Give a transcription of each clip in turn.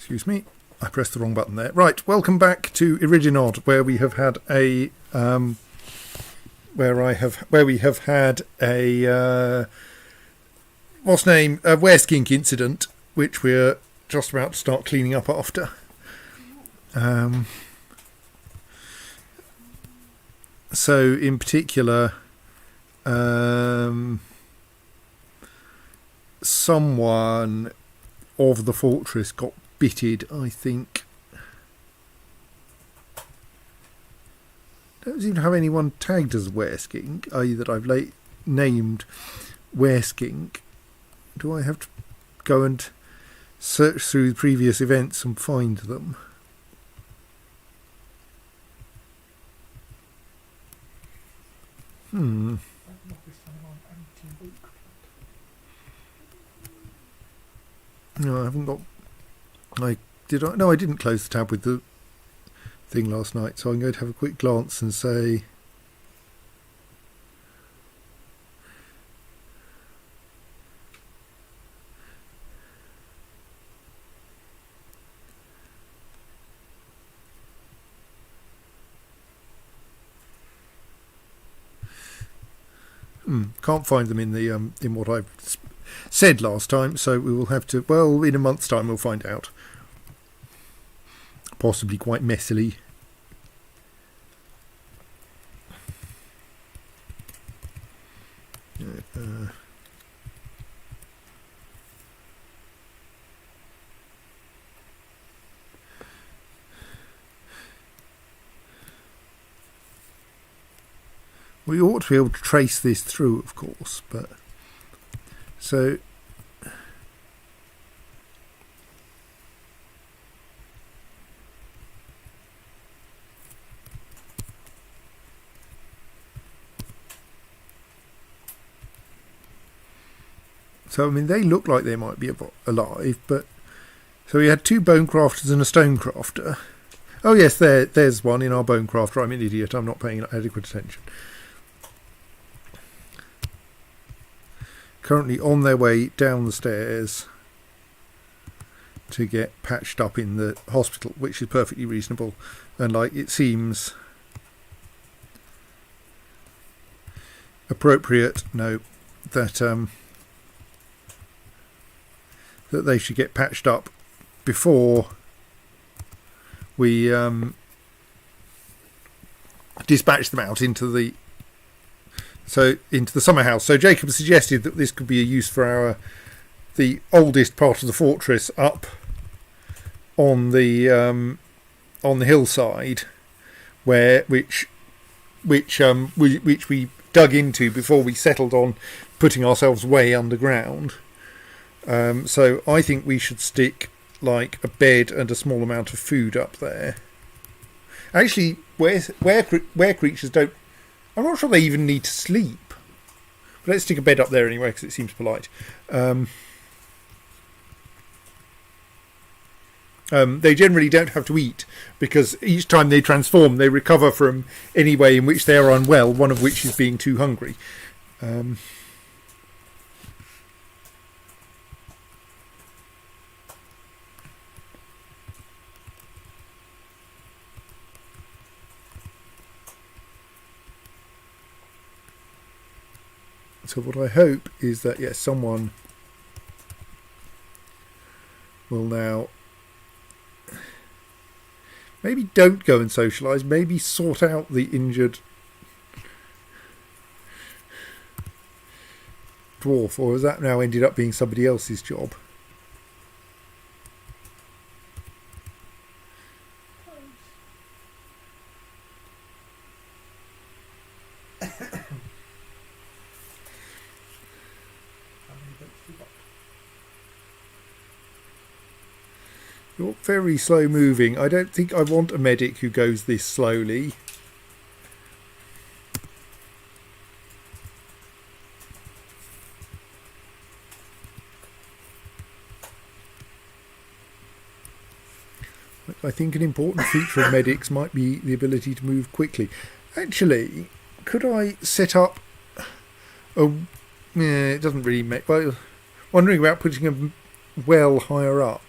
Excuse me, I pressed the wrong button there. Right, welcome back to Iridinod, where we have had a a Wereskinks incident, which we're just about to start cleaning up after. So in particular, someone of the fortress got bitted, I think. Don't seem to have anyone tagged as Wereskink, i.e. that I've named Wereskink. Do I have to go and search through the previous events and find them? No, I haven't got... No, I didn't close the tab with the thing last night, so I'm going to have a quick glance and say... Can't find them in the in what I've said last time, so we will have to, well, in a month's time we'll find out. Possibly quite messily. We ought to be able to trace this through, of course, but so I mean, they look like they might be alive, but so we had two bone crafters and a stone crafter. Oh yes, there's one in our bone crafter. I'm an idiot. I'm not paying adequate attention. Currently on their way down the stairs to get patched up in the hospital, which is perfectly reasonable, and like it seems appropriate. No, that that they should get patched up before we dispatch them out into the summer house. So Jacob suggested that this could be a use for the oldest part of the fortress up on the hillside, which we dug into before we settled on putting ourselves way underground. So I think we should stick like a bed and a small amount of food up there. Actually, where creatures don't, I'm not sure they even need to sleep. But let's stick a bed up there anyway because it seems polite. They generally don't have to eat because each time they transform, they recover from any way in which they are unwell, one of which is being too hungry. So what I hope is that, yes, someone will now maybe don't go and socialise, maybe sort out the injured dwarf, or has that now ended up being somebody else's job? You're very slow moving. I don't think I want a medic who goes this slowly. I think an important feature of medics might be the ability to move quickly. Actually, could I set up a... Yeah, it doesn't really make... Well, wondering about putting a well higher up.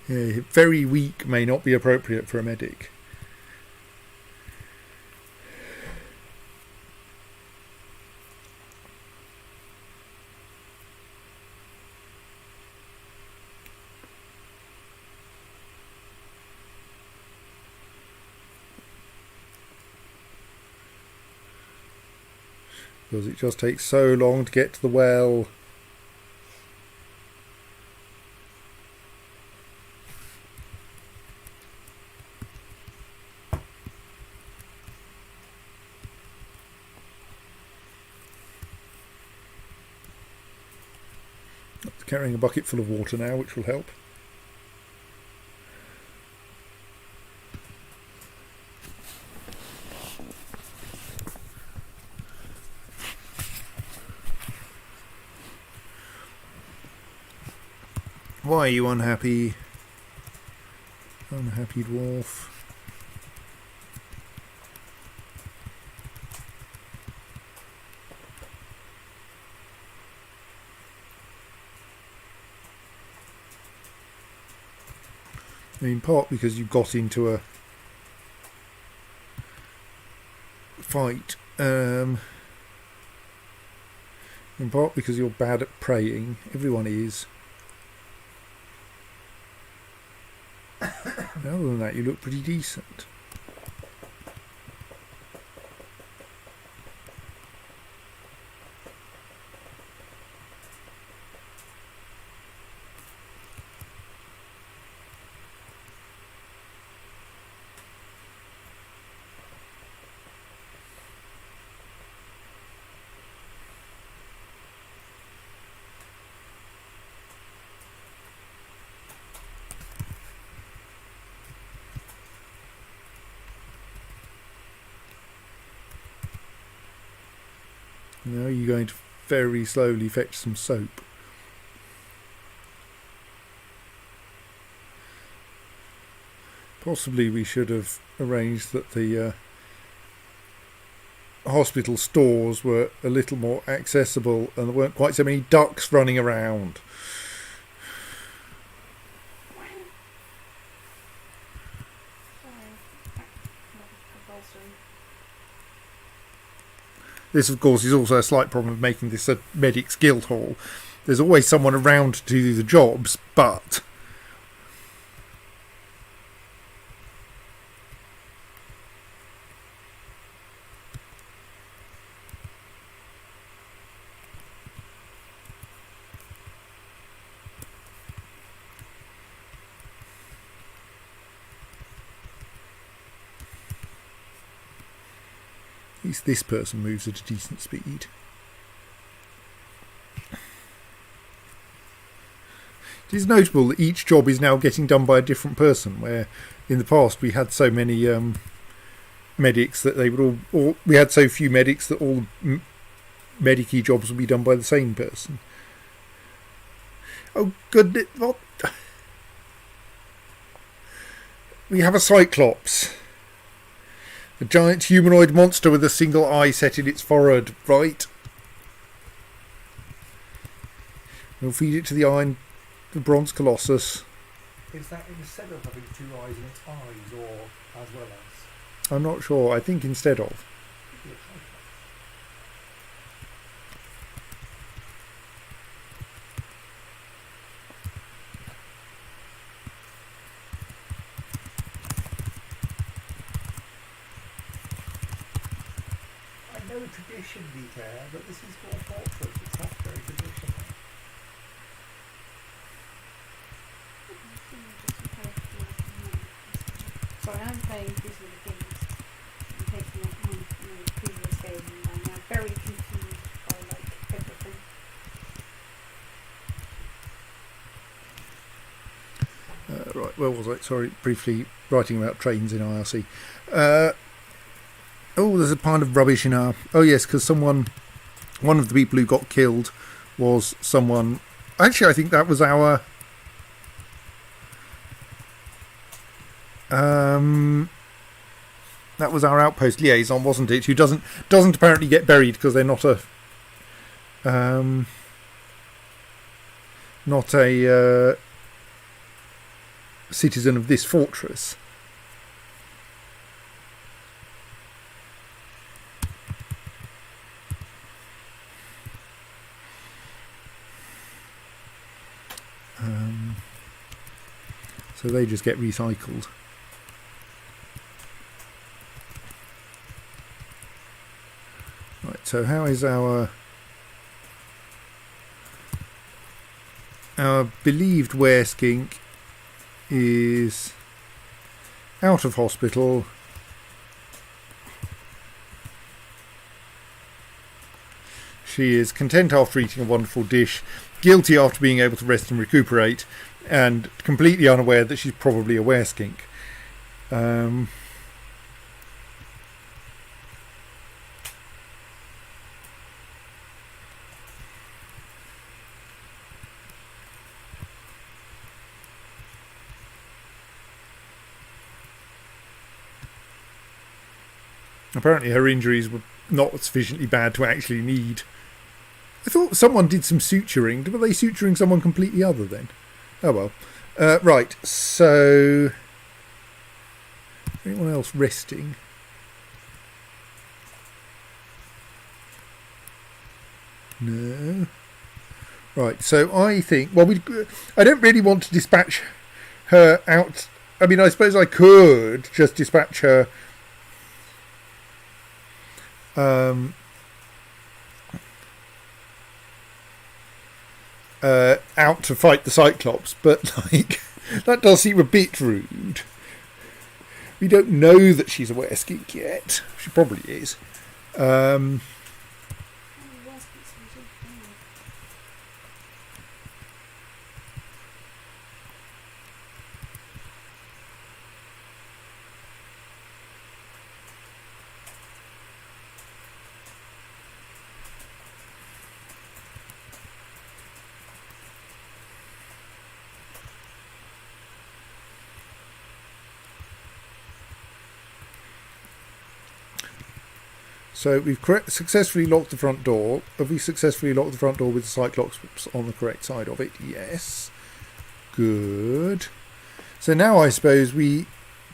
Yeah, very weak may not be appropriate for a medic. Because it just takes so long to get to the well. Carrying a bucket full of water now, which will help. Why are you unhappy? Unhappy dwarf. In part because you got into a fight, in part because you're bad at praying. Everyone is. Other than that, you look pretty decent. Now you're going to very slowly fetch some soap. Possibly we should have arranged that the hospital stores were a little more accessible and there weren't quite so many ducks running around. This, of course, is also a slight problem of making this a Medics Guild Hall. There's always someone around to do the jobs, but at least this person moves at a decent speed. It is notable that each job is now getting done by a different person, where in the past we had so many medics that they would all we had so few medics that all medic-y jobs would be done by the same person. Oh goodness, what? We have a Cyclops. A giant humanoid monster with a single eye set in its forehead, right? We'll feed it to the bronze colossus. Is that instead of having two eyes in its eyes, or as well as? I'm not sure. I think instead of. I know tradition be there, but this is called Fortress. It's not very traditional. Sorry, I'm playing These Are the Things. I'm taking up my previous game and I'm now very confused by everything. Right, where was I? Sorry, briefly writing about trains in IRC. There's a pile of rubbish in our... Oh yes, because one of the people who got killed was someone... Actually, I think that was our... that was our outpost liaison, wasn't it? Who doesn't apparently get buried because they're not a citizen of this fortress. So they just get recycled. Right, so how is our believed Wereskink is out of hospital. She is content after eating a wonderful dish, guilty after being able to rest and recuperate, and completely unaware that she's probably a Wereskink. Apparently her injuries were not sufficiently bad to actually need... I thought someone did some suturing. Were they suturing someone completely other then? Oh well. Right, so... Anyone else resting? No. Right, so I think... Well, I don't really want to dispatch her out... I mean, I suppose I could just dispatch her... out to fight the Cyclops, but that does seem a bit rude. We don't know that she's a Wereskink yet. She probably is. So we've successfully locked the front door. Have we successfully locked the front door with the Cyclops on the correct side of it? Yes. Good. So now I suppose we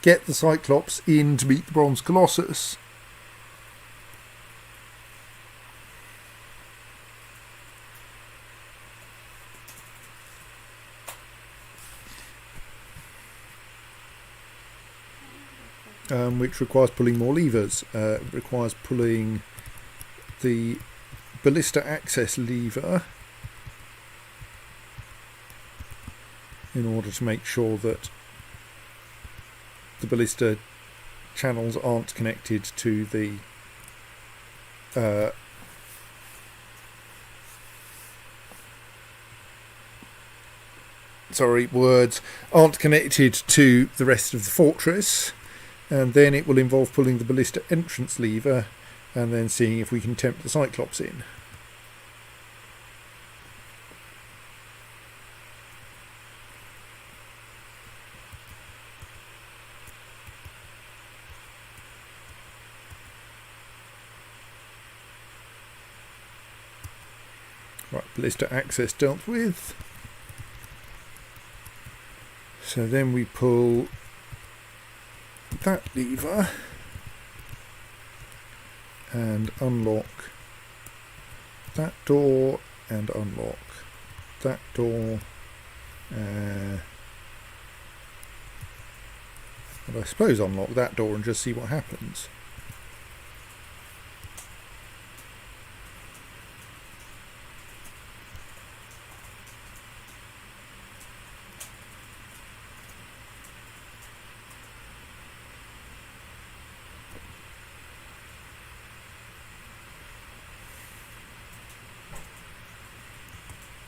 get the Cyclops in to meet the Bronze Colossus. Which requires pulling more levers. Requires pulling the ballista access lever in order to make sure that the ballista channels aren't connected to the aren't connected to the rest of the fortress. And then it will involve pulling the ballista entrance lever and then seeing if we can tempt the Cyclops in. Right, ballista access dealt with. So then we pull that lever and unlock that door and unlock that door, and I suppose unlock that door and just see what happens.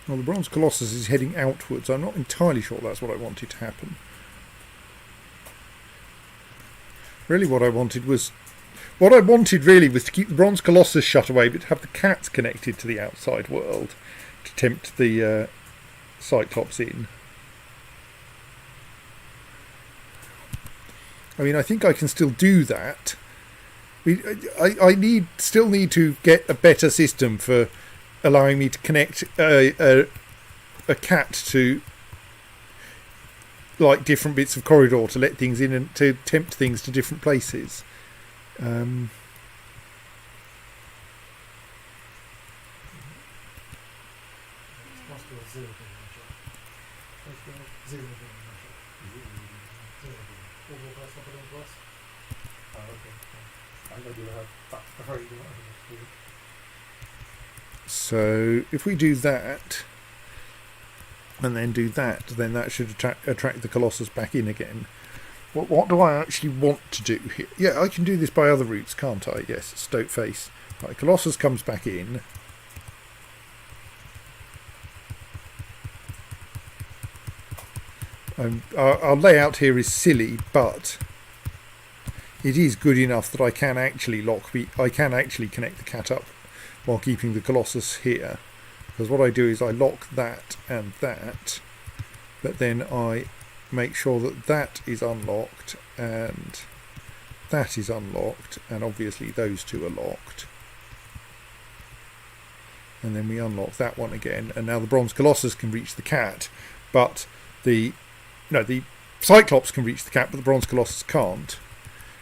Well, the Bronze Colossus is heading outwards. I'm not entirely sure that's what I wanted to happen. Really what I wanted really was to keep the Bronze Colossus shut away, but to have the cats connected to the outside world to tempt the Cyclops in. I mean, I think I can still do that. I still need to get a better system for allowing me to connect a cat to like different bits of corridor to let things in and to tempt things to different places. So if we do that and then do that, then that should attract the Colossus back in again. What do I actually want to do here? Yeah, I can do this by other routes, can't I? Yes, Stoke Face. Right, Colossus comes back in. Our layout here is silly, but it is good enough that I can actually connect the cat up while keeping the Colossus here. Because what I do is I lock that and that, but then I make sure that that is unlocked and that is unlocked, and obviously those two are locked. And then we unlock that one again, and now the Bronze Colossus can reach the cat, but the Cyclops can reach the cat, but the Bronze Colossus can't.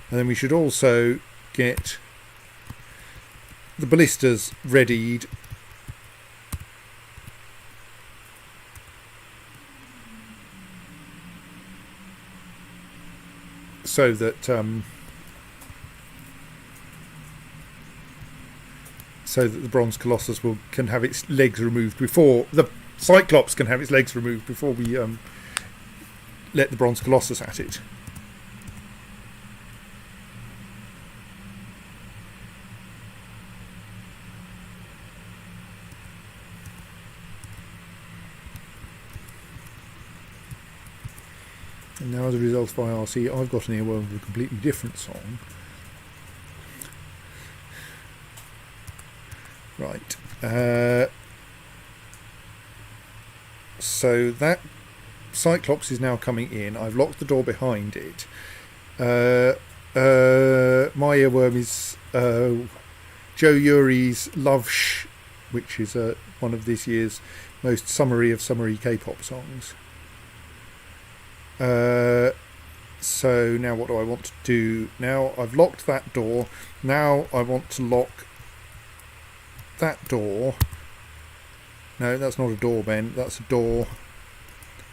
And then we should also get the ballistas readied so that the Bronze Colossus can have its legs removed before the Cyclops can have its legs removed before we let the Bronze Colossus at it. And now as a result of IRC, I've got an earworm with a completely different song. Right. So that Cyclops is now coming in. I've locked the door behind it. My earworm is Joe Uri's Love Shh, which is one of this year's most summery of summery K-pop songs. So now what do I want to do? Now I've locked that door. Now I want to lock that door. No, that's not a door, Ben. That's a door.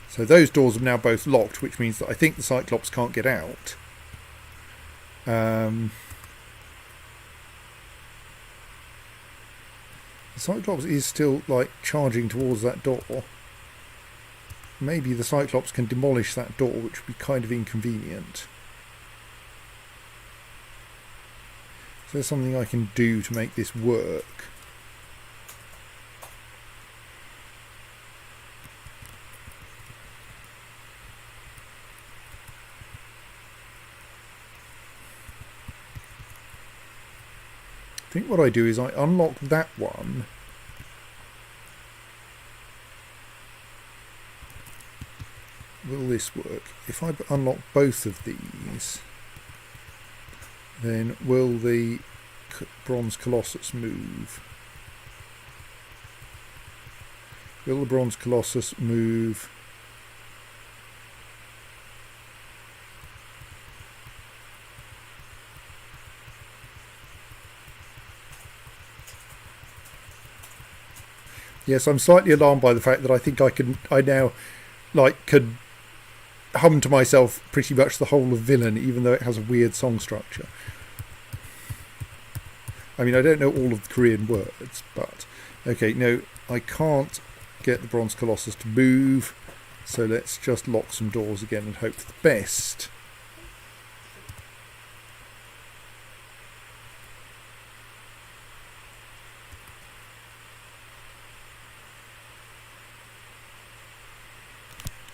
So those doors are now both locked, which means that I think the Cyclops can't get out. The Cyclops is still like charging towards that door. Maybe the Cyclops can demolish that door, which would be kind of inconvenient. Is there something I can do to make this work? I think what I do is I unlock that one. Will this work? If I unlock both of these, then will the Bronze Colossus move? Will the Bronze Colossus move? Yes, I'm slightly alarmed by the fact that I think I now could hum to myself pretty much the whole of Villain, even though it has a weird song structure. I mean, I don't know all of the Korean words, but okay, no, I can't get the Bronze Colossus to move, so let's just lock some doors again and hope for the best.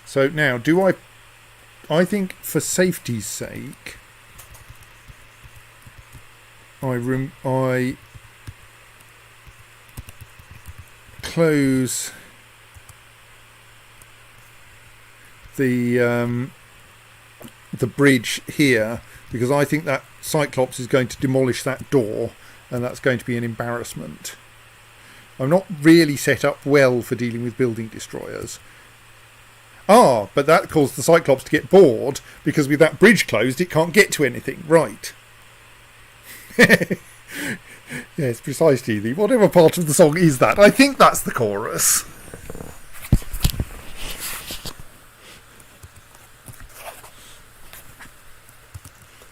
So now, I think for safety's sake, I close the bridge here, because I think that Cyclops is going to demolish that door, and that's going to be an embarrassment. I'm not really set up well for dealing with building destroyers. But that caused the Cyclops to get bored, because with that bridge closed it can't get to anything. Right. Yes, precisely. Whatever part of the song is that? I think that's the chorus.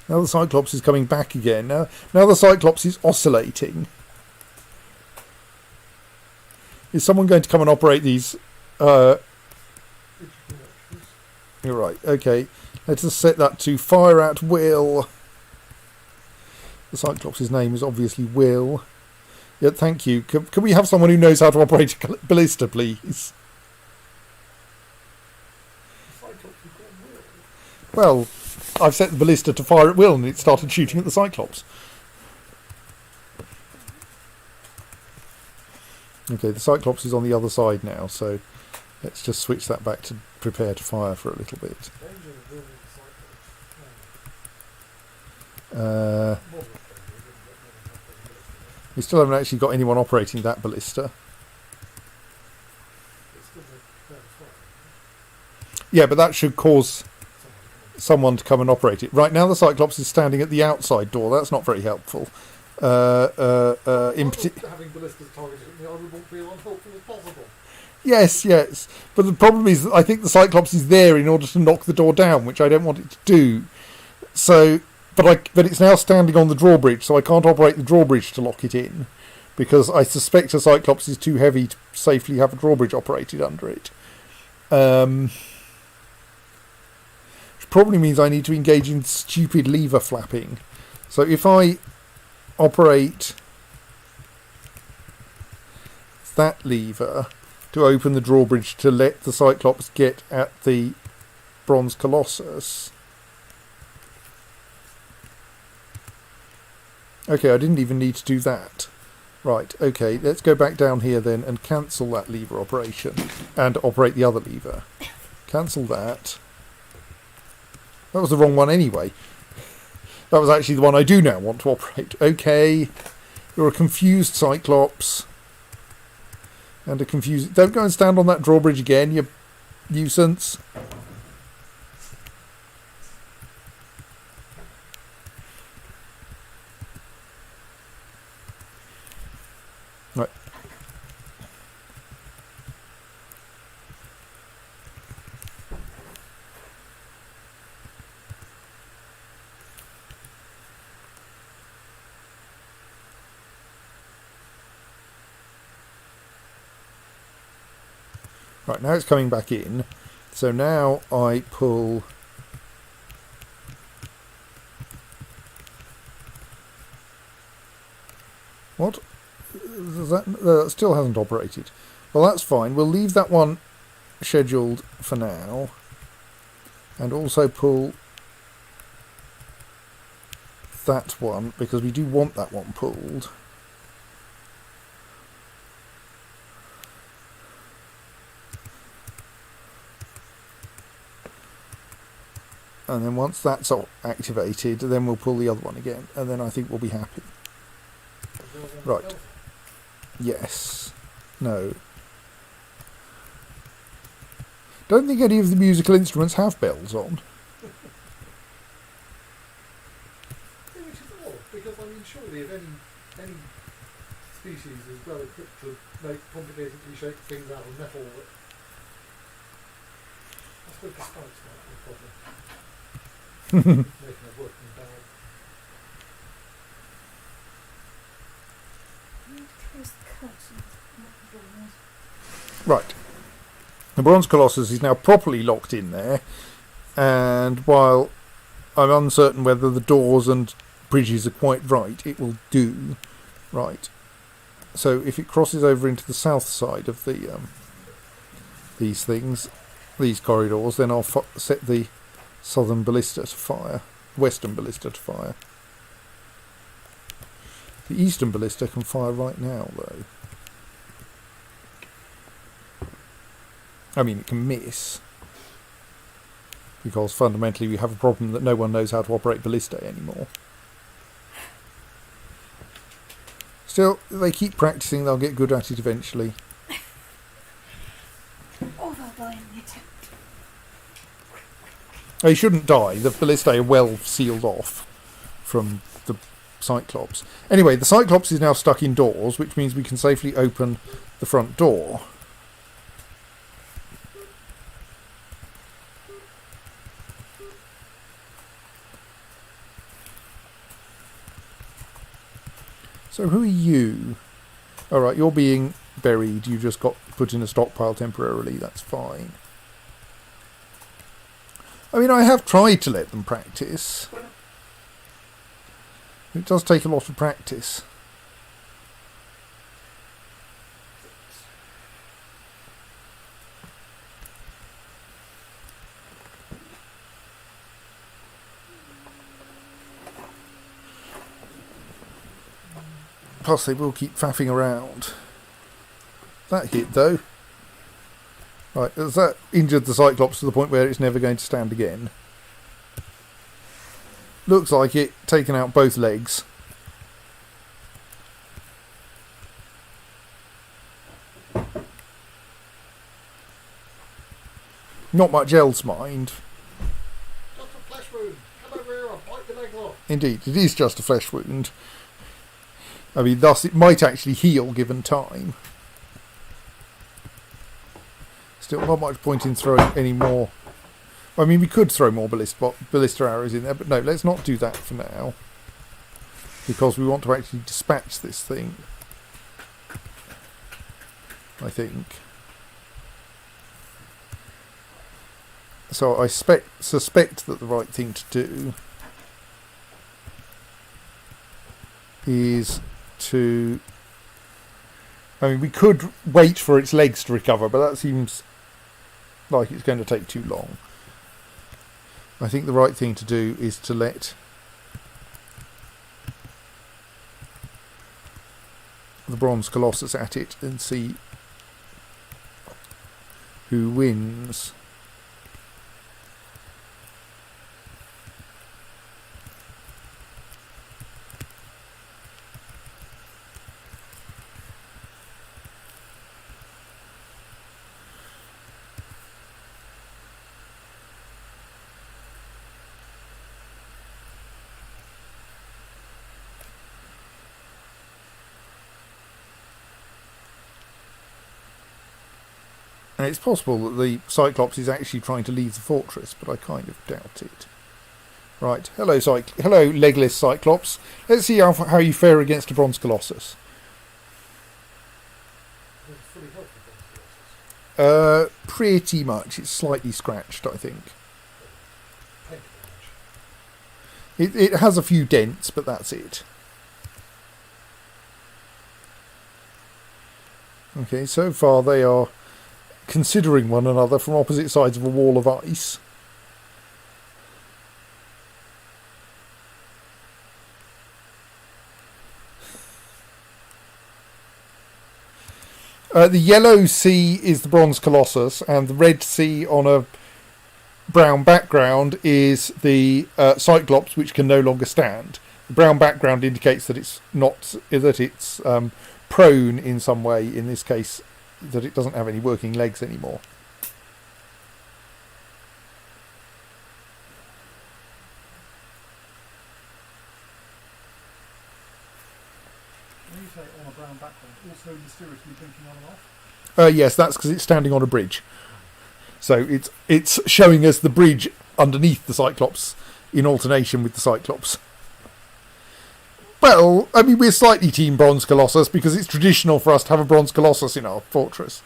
Now the Cyclops is coming back again. Now the Cyclops is oscillating. Is someone going to come and operate these? You're right. Okay, let's just set that to fire at will. The Cyclops' name is obviously Will. Yeah, thank you. Can we have someone who knows how to operate a ballista, please? Well, I've set the ballista to fire at will and it started shooting at the Cyclops. Okay, the Cyclops is on the other side now, so let's just switch that back to prepare to fire for a little bit. We still haven't actually got anyone operating that ballista. Yeah, but that should cause someone to come and operate it. Right now the Cyclops is standing at the outside door. That's not very helpful. Having ballistas targeted at me, I wouldn't be unhelpful as possible. Yes. But the problem is that I think the Cyclops is there in order to knock the door down, which I don't want it to do. So, but it's now standing on the drawbridge, so I can't operate the drawbridge to lock it in, because I suspect a Cyclops is too heavy to safely have a drawbridge operated under it. Which probably means I need to engage in stupid lever flapping. So if I operate that lever to open the drawbridge to let the Cyclops get at the Bronze Colossus. Okay, I didn't even need to do that. Right, okay, let's go back down here then and cancel that lever operation and operate the other lever. Cancel that. That was the wrong one anyway. That was actually the one I do now want to operate. Okay, You're a confused Cyclops. And a confused... Don't go and stand on that drawbridge again, you nuisance. Right. Right, now it's coming back in. So now I pull... What? That still hasn't operated. Well, that's fine. We'll leave that one scheduled for now. And also pull that one, because we do want that one pulled. And then once that's activated, then we'll pull the other one again. And then I think we'll be happy. Right. Yes. No. Don't think any of the musical instruments have bells on. Yeah, which is odd, because I mean, surely if any species is well equipped to make complicatedly shaped things out of metal, that I suppose the spikes might be a problem. Making a working bell. Right. The Bronze Colossus is now properly locked in there, and while I'm uncertain whether the doors and bridges are quite right, it will do. Right. So if it crosses over into the south side of the these things, these corridors, then I'll set the southern ballista to fire, western ballista to fire. The eastern ballista can fire right now, though. I mean, it can miss, because fundamentally we have a problem that no one knows how to operate ballista anymore. Still, they keep practicing, they'll get good at it eventually. Or they'll die in the attempt. They shouldn't die, the ballistae are well sealed off from the Cyclops. Anyway, the Cyclops is now stuck indoors, which means we can safely open the front door. So who are you? Alright, you're being buried. You just got put in a stockpile temporarily. That's fine. I mean, I have tried to let them practice. It does take a lot of practice. Plus, they will keep faffing around. That hit, though. Right, has that injured the Cyclops to the point where it's never going to stand again? Looks like it, taken out both legs. Not much else, mind. Just a flesh wound. Come over here, I'll bite your legs off. Indeed, it is just a flesh wound. I mean, thus it might actually heal given time. Still not much point in throwing any more. I mean, we could throw more ballista arrows in there, but no, let's not do that for now. Because we want to actually dispatch this thing. I think. So I suspect that the right thing to do is to... I mean, we could wait for its legs to recover, but that seems like it's going to take too long. I think the right thing to do is to let the Bronze Colossus at it and see who wins. And it's possible that the Cyclops is actually trying to leave the fortress, but I kind of doubt it. Right, hello legless Cyclops. Let's see how you fare against a Bronze Colossus. It's fully healthy. Pretty much. It's slightly scratched, I think. Paint damage. It has a few dents, but that's it. Okay, so far they are considering one another from opposite sides of a wall of ice. The yellow C is the Bronze Colossus, and the red C on a brown background is the Cyclops, which can no longer stand. The brown background indicates that it's prone in some way. In this case, that it doesn't have any working legs anymore. When you say on a brown background, also mysteriously blinking on and off? Yes, that's because it's standing on a bridge. So it's showing us the bridge underneath the Cyclops in alternation with the Cyclops. Well, I mean, we're slightly Team Bronze Colossus because it's traditional for us to have a Bronze Colossus in our fortress.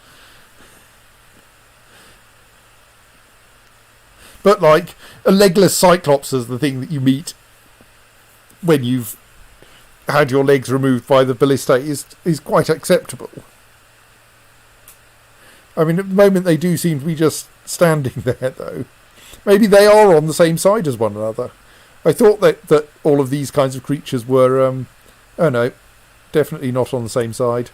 But, like, a legless Cyclops is the thing that you meet when you've had your legs removed by the ballista is quite acceptable. I mean, at the moment they do seem to be just standing there, though. Maybe they are on the same side as one another. I thought that all of these kinds of creatures were... oh no, definitely not on the same side.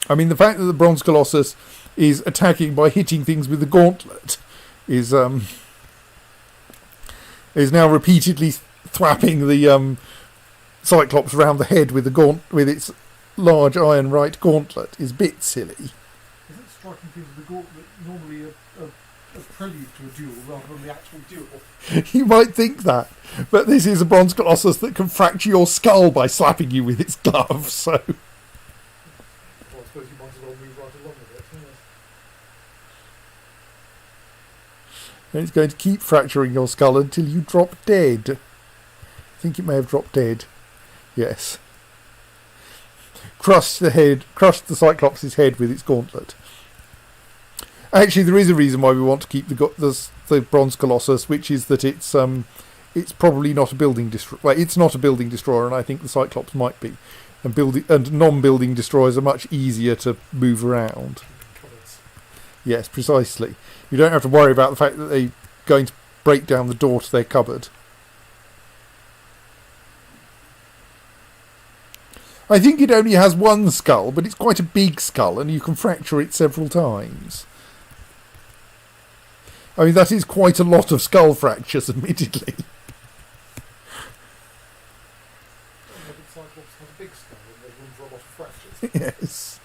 I mean, the fact that the Bronze Colossus is attacking by hitting things with the gauntlet is now repeatedly thwapping the Cyclops round the head with with its large iron right gauntlet is a bit silly. Isn't striking things with the gauntlet normally a prelude to a duel rather than the actual duel? You might think that, but this is a Bronze Colossus that can fracture your skull by slapping you with its glove, so... Well, I suppose you might as well move right along with it. Yes. It's going to keep fracturing your skull until you drop dead. I think it may have dropped dead. Yes. Crushed the Cyclops' head with its gauntlet. Actually, there is a reason why we want to keep the Bronze Colossus, which is that it's probably not a building destroyer. Well, it's not a building destroyer, and I think the Cyclops might be. And non-building destroyers are much easier to move around. Yes, precisely. You don't have to worry about the fact that they're going to break down the door to their cupboard. I think it only has one skull, but it's quite a big skull, and you can fracture it several times. I mean, that is quite a lot of skull fractures, admittedly. Cyclops has a big skull and there's room for a lot of fractures. Yes.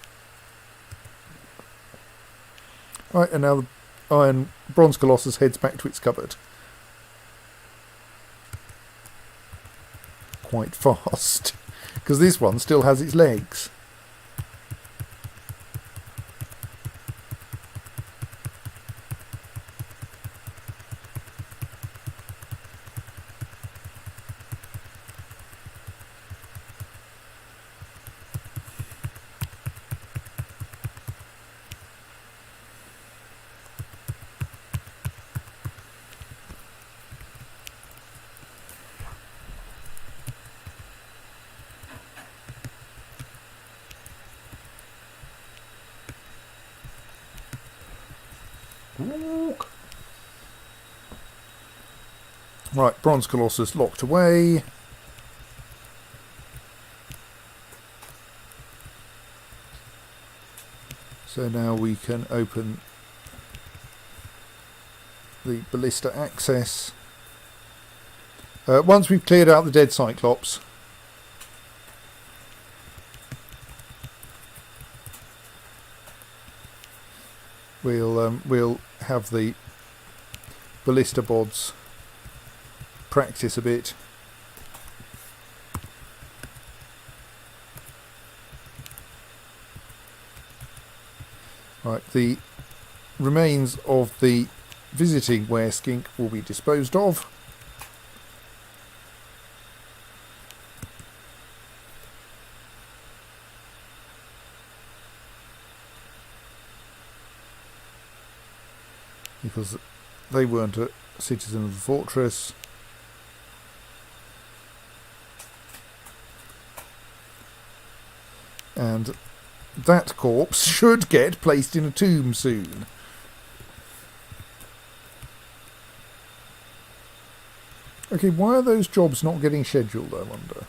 Right, and now the Bronze Colossus heads back to its cupboard. Quite fast. Because this one still has its legs. Right, Bronze Colossus locked away. So now we can open the ballista access. Once we've cleared out the dead Cyclops, We'll have the ballista bods practice a bit. Right, the remains of the visiting wereskink will be disposed of. Because they weren't a citizen of the fortress. And that corpse should get placed in a tomb soon. Okay, why are those jobs not getting scheduled, I wonder?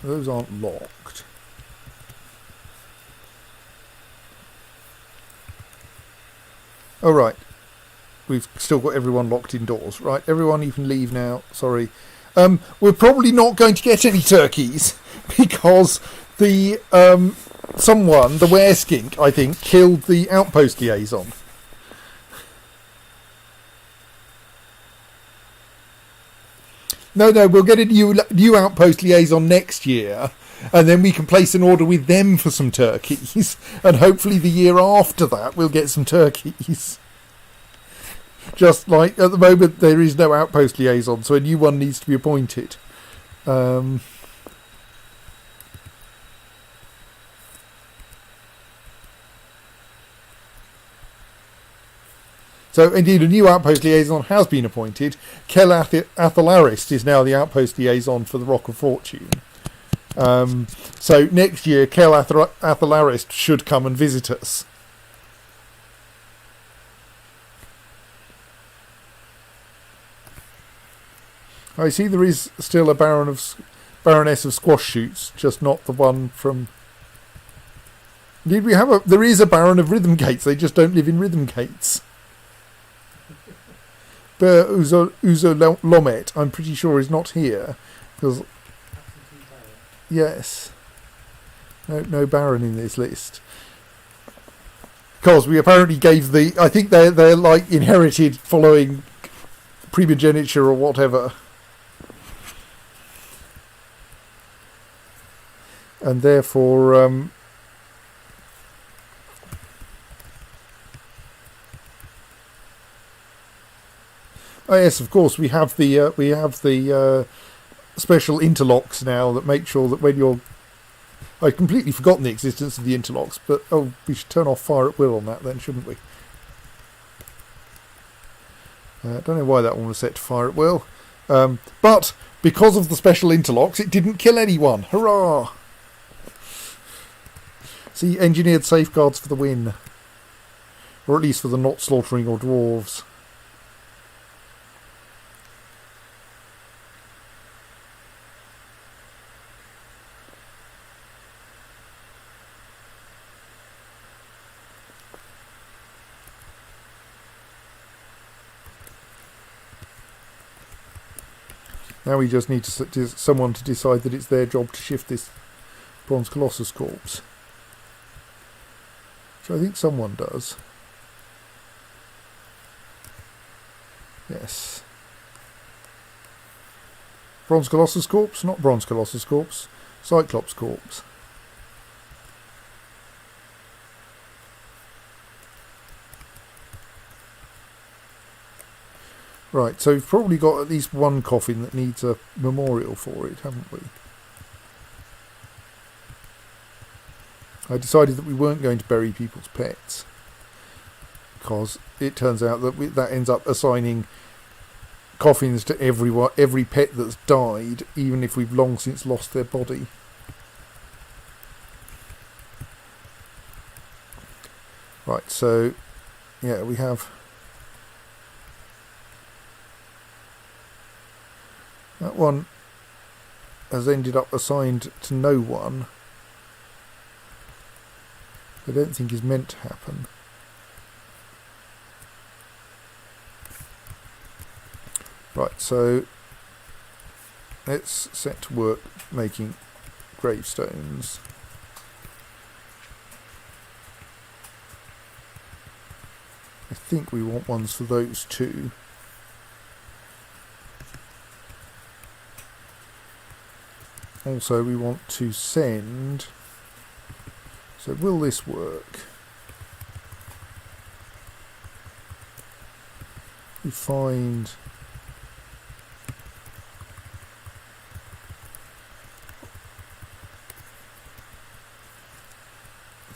Those aren't locked. Oh, right. We've still got everyone locked indoors. Right, everyone, you can leave now. Sorry. We're probably not going to get any turkeys because the someone, the Wereskink, I think, killed the outpost liaison. No, we'll get a new outpost liaison next year, and then we can place an order with them for some turkeys, and hopefully the year after that we'll get some turkeys. Just like at the moment there is no outpost liaison, so a new one needs to be appointed. So indeed a new outpost liaison has been appointed. Kel Athalarist is now the outpost liaison for the Rock of Fortune. So next year Kel Athalarist should come and visit us. I see there is still a Baroness of Squash Shoots, just not the one from... Indeed, there is a Baron of Rhythmgates, they just don't live in Rhythmgates. But Uzo Lomet, I'm pretty sure, is not here. Because, yes. No Baron in this list. Because we apparently gave I think they're like inherited following primogeniture or whatever. And therefore, oh yes, of course, we have the special interlocks now that make sure that when you're... I'd completely forgotten the existence of the interlocks, but we should turn off fire at will on that then, shouldn't we? I don't know why that one was set to fire at will, but because of the special interlocks, it didn't kill anyone. Hurrah! See, engineered safeguards for the win. Or at least for the not slaughtering or dwarves. Now we just need someone to decide that it's their job to shift this Bronze Colossus corpse. Which I think someone does. Yes. Bronze Colossus corpse? Not Bronze Colossus corpse. Cyclops corpse. Right, so we've probably got at least one coffin that needs a memorial for it, haven't we? I decided that we weren't going to bury people's pets because it turns out that that ends up assigning coffins to every pet that's died, even if we've long since lost their body. Right, so yeah, we have that one has ended up assigned to no one. I don't think is meant to happen. Right, so let's set to work making gravestones. I think we want ones for those two. Also, we want to send... So will this work? We find...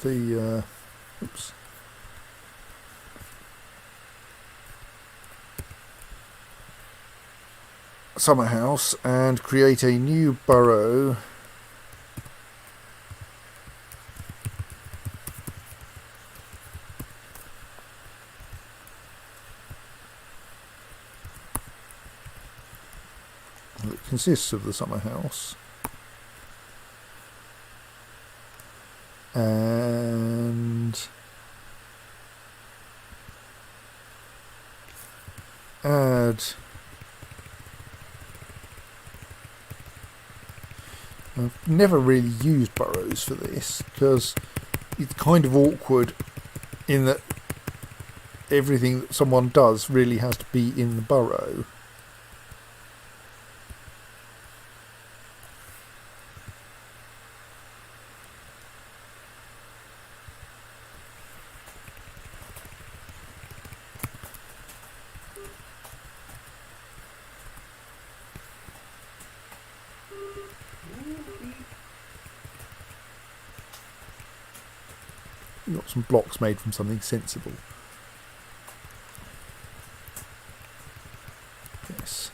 the... oops. Summer house and create a new burrow. It consists of the summer house and add I've never really used burrows for this because it's kind of awkward in that everything that someone does really has to be in the burrow. We've got some blocks made from something sensible. Yes.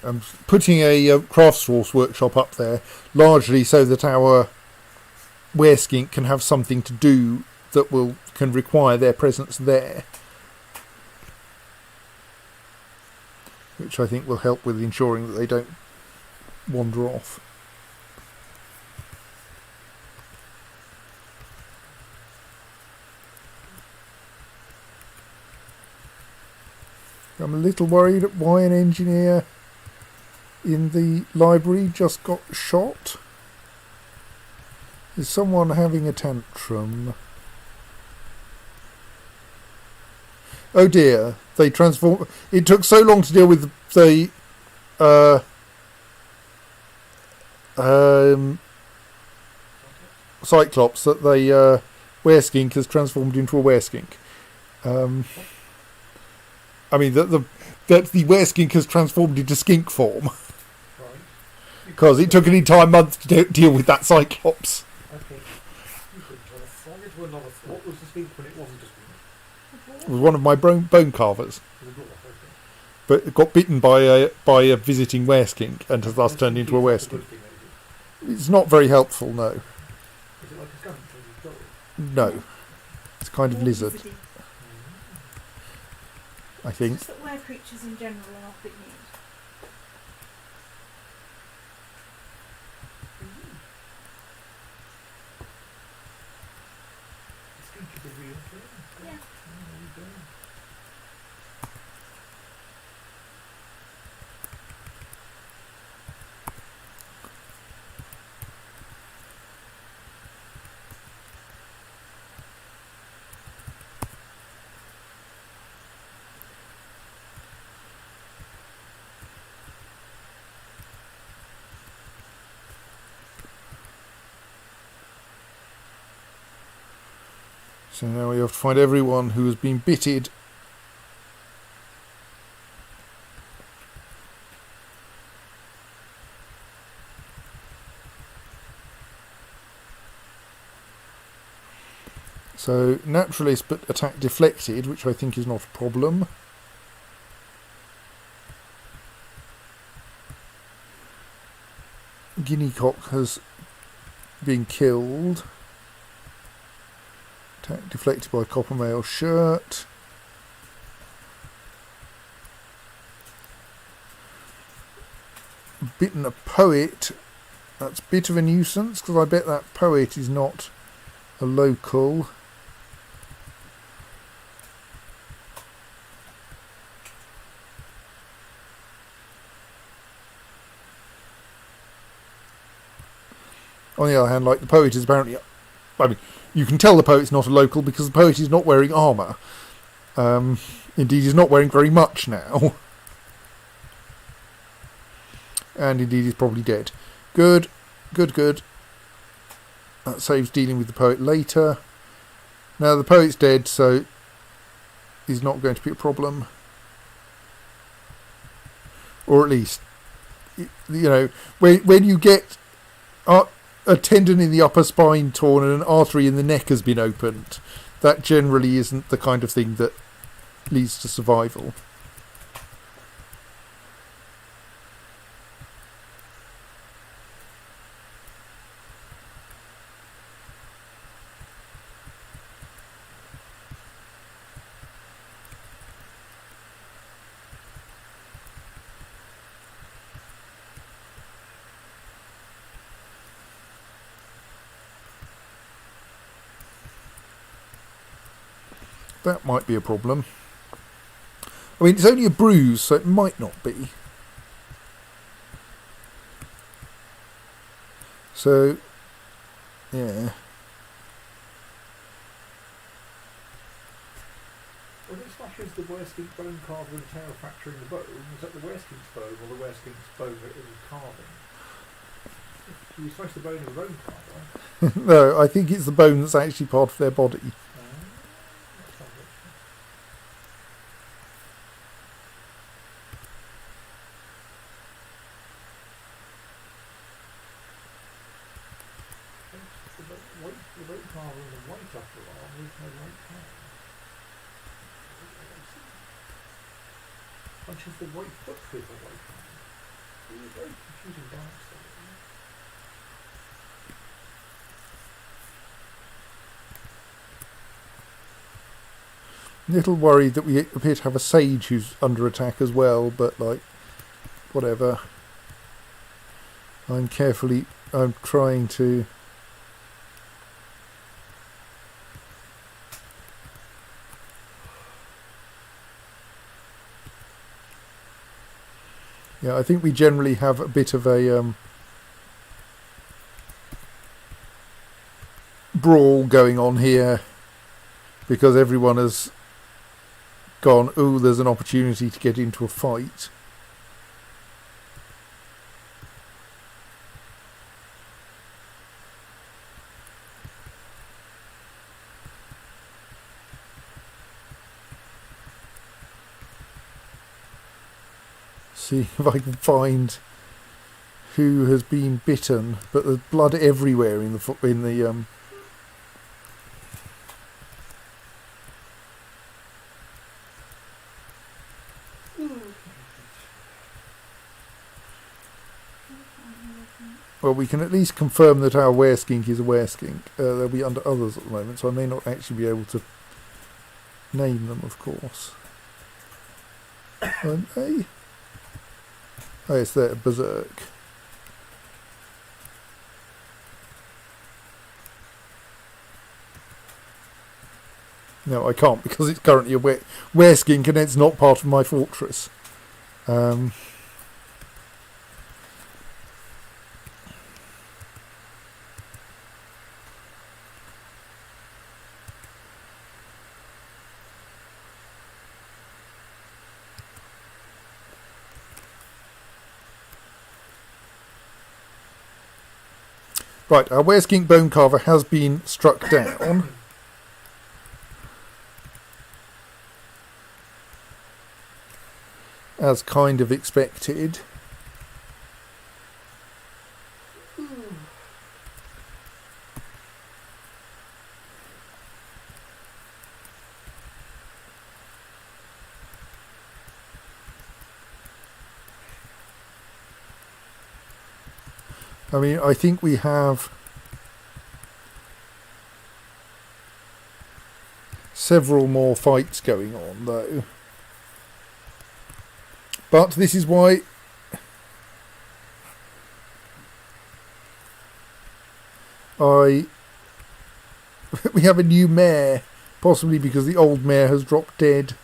I'm putting a craftsforce workshop up there, largely so that our Wereskink can have something to do that can require their presence there, which I think will help with ensuring that they don't wander off. I'm a little worried at why an engineer in the library just got shot. Is someone having a tantrum? Oh dear, they transform. It took so long to deal with the Cyclops that the Wereskink has transformed into a Wereskink. I mean, that the Wereskink has transformed into skink form. Because it took an entire month to deal with that Cyclops. Okay. You could turn a frog into another frog. What was the skink when it wasn't a skink? It was one of my bone carvers. It was a dwarf, okay. But it got bitten by a visiting Wereskink and has thus turned into a Wereskink. It's not very helpful, no. Is it like a skunk? No. It's a kind of lizard, I think. It's just that were creatures in general are not big news. The skink is a real thing. Yeah. Oh, there you go. So now we have to find everyone who has been bitted. So naturalist but attack deflected, which I think is not a problem. Guinea cock has been killed. Attack deflected by copper mail shirt. Bitten a poet. That's a bit of a nuisance because I bet that poet is not a local. On the other hand, like the poet is apparently, I mean, you can tell the poet's not a local because the poet is not wearing armour. Indeed, he's not wearing very much now. And indeed, he's probably dead. Good, good, good. That saves dealing with the poet later. Now the poet's dead, so he's not going to be a problem. Or at least, you know, when you get a tendon in the upper spine torn and an artery in the neck has been opened, that generally isn't the kind of thing that leads to survival. That might be a problem. I mean, it's only a bruise, so it might not be. So, yeah. When it smashes the Wereskinks bone carver and tail fracturing the bone, is that the Wereskinks bone or the Wereskinks bone that it was carving? Do you smash the bone of the bone carver? No, I think it's the bone that's actually part of their body. The bone carver and the white upper arm with no white hand. Punches the white foot with the white hand. It's very confusing dance there. Little worried that we appear to have a sage who's under attack as well, but like, whatever. I'm trying to... Yeah, I think we generally have a bit of a brawl going on here because everyone has gone, ooh, there's an opportunity to get into a fight. See if I can find who has been bitten, but there's blood everywhere in the Well, we can at least confirm that our Wereskink is a Wereskink. They'll be under others at the moment, so I may not actually be able to name them, of course. Hey. Oh, yes, they're Berserk. No, I can't because it's currently a Wereskink and it's not part of my fortress. Right, our Wereskink bone carver has been struck down. As kind of expected. I mean, I think we have several more fights going on, though. But this is why we have a new mayor, possibly because the old mayor has dropped dead.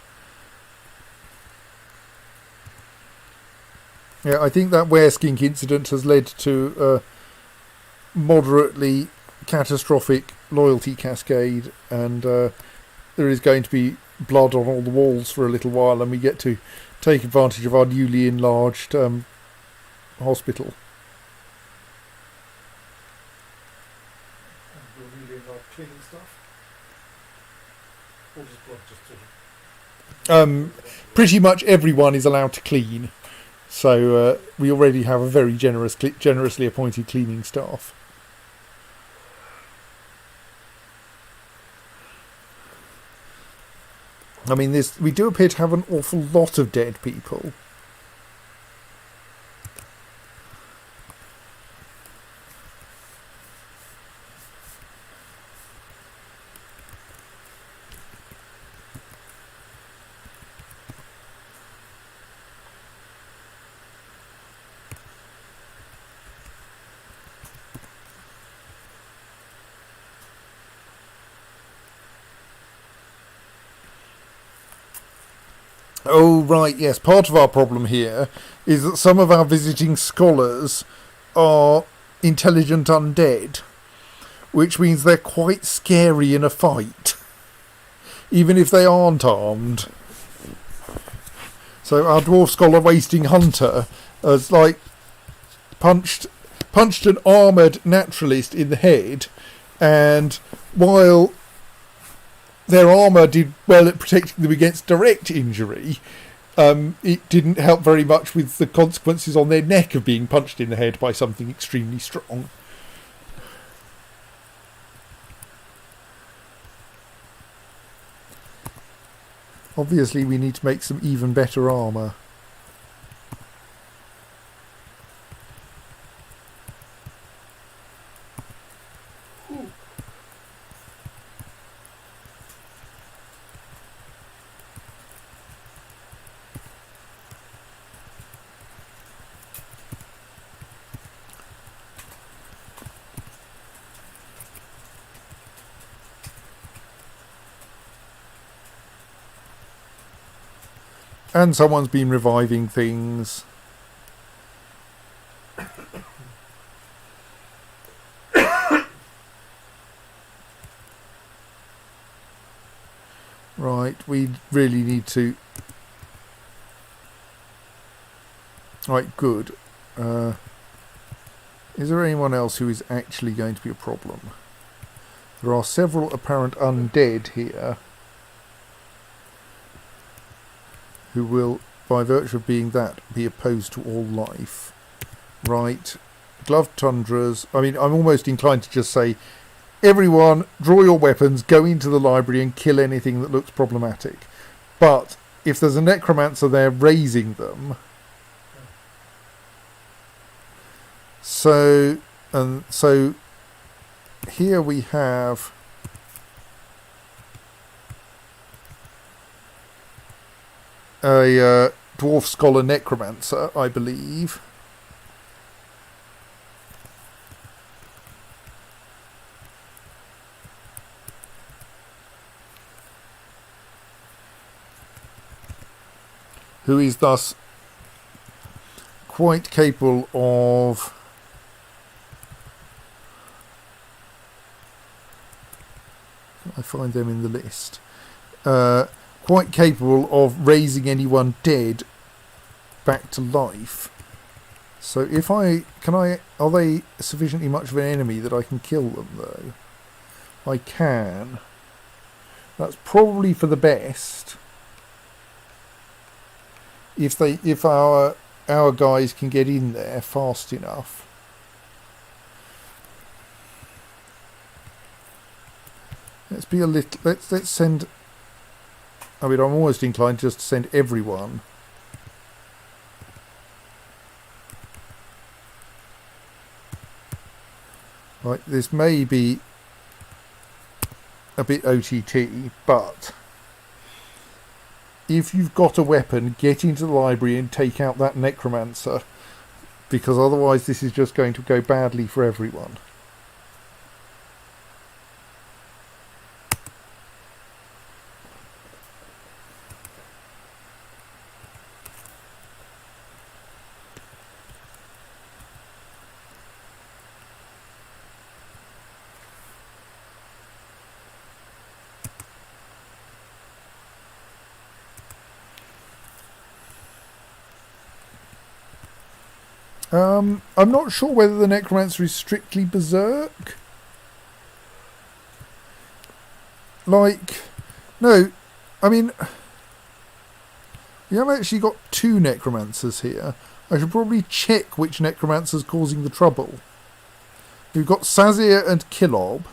Yeah, I think that Wereskink incident has led to moderately catastrophic loyalty cascade, and there is going to be blood on all the walls for a little while, and we get to take advantage of our newly enlarged hospital. And your newly enlarged cleaning stuff. Or just blood, just sort of. Pretty much everyone is allowed to clean, so we already have a very generously appointed cleaning staff. I mean, we do appear to have an awful lot of dead people. Oh, right, yes. Part of our problem here is that some of our visiting scholars are intelligent undead, which means they're quite scary in a fight, even if they aren't armed. So our dwarf scholar wasting hunter has, like, punched an armoured naturalist in the head, and while their armour did well at protecting them against direct injury, it didn't help very much with the consequences on their neck of being punched in the head by something extremely strong. Obviously, we need to make some even better armour. And someone's been reviving things. Right, we really need to... Right, good. Is there anyone else who is actually going to be a problem? There are several apparent undead here who will, by virtue of being that, be opposed to all life. Right. Gloved tundras. I mean, I'm almost inclined to just say, everyone, draw your weapons, go into the library and kill anything that looks problematic. But if there's a necromancer there raising them... So here we have... a dwarf scholar necromancer, I believe. Who is thus quite capable of... I find them in the list. Quite capable of raising anyone dead back to life. So if are they sufficiently much of an enemy that I can kill them though? I can. That's probably for the best. If our guys can get in there fast enough. Let's send... I mean, I'm almost inclined just to send everyone. Right, this may be a bit OTT, but if you've got a weapon, get into the library and take out that necromancer, because otherwise this is just going to go badly for everyone. I'm not sure whether the necromancer is strictly berserk. Like, no, I mean, we have actually got two necromancers here. I should probably check which necromancer's causing the trouble. We've got Sazir and Kilob.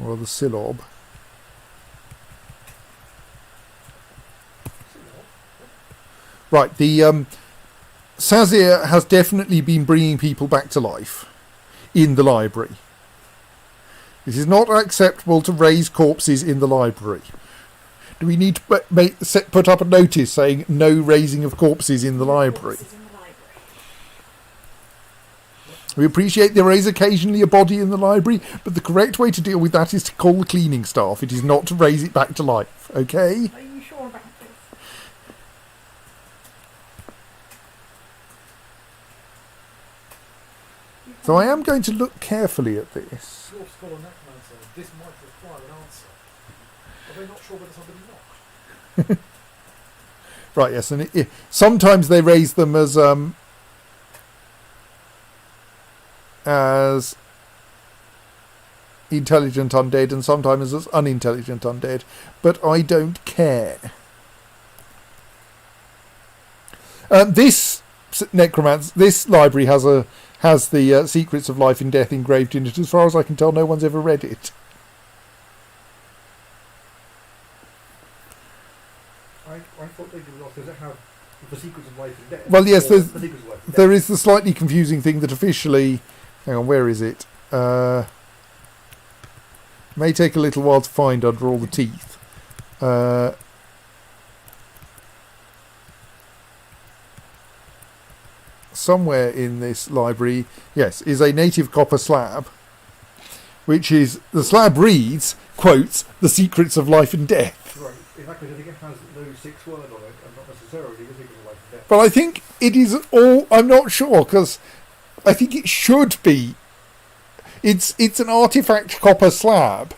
Or the Silob. Right, the Sazir has definitely been bringing people back to life in the library. It is not acceptable to raise corpses in the library. Do we need to put up a notice saying no raising of corpses in the library? We appreciate there is occasionally a body in the library, but the correct way to deal with that is to call the cleaning staff. It is not to raise it back to life, okay? Are you sure about this? So I am going to look carefully at this. Your scholar necromancer, this might require an answer. Are they not sure whether somebody knocked? Right, yes, and sometimes they raise them as intelligent undead and sometimes as unintelligent undead, but I don't care. This library has the Secrets of Life and Death engraved in it. As far as I can tell, no one's ever read it. I thought they did also. Does it have the Secrets of Life and Death? Well, yes, the Secrets of Life and there Death? is the slightly confusing thing that officially... Hang on, where is it? May take a little while to find under all the teeth. Somewhere in this library, yes, is a native copper slab, which is... The slab reads, quotes, The Secrets of Life and Death. Right, exactly. I think it has no 6 word on it, and not necessarily the Secrets of Life and Death. But I think it is all... I'm not sure, because I think it should be... It's an artifact copper slab,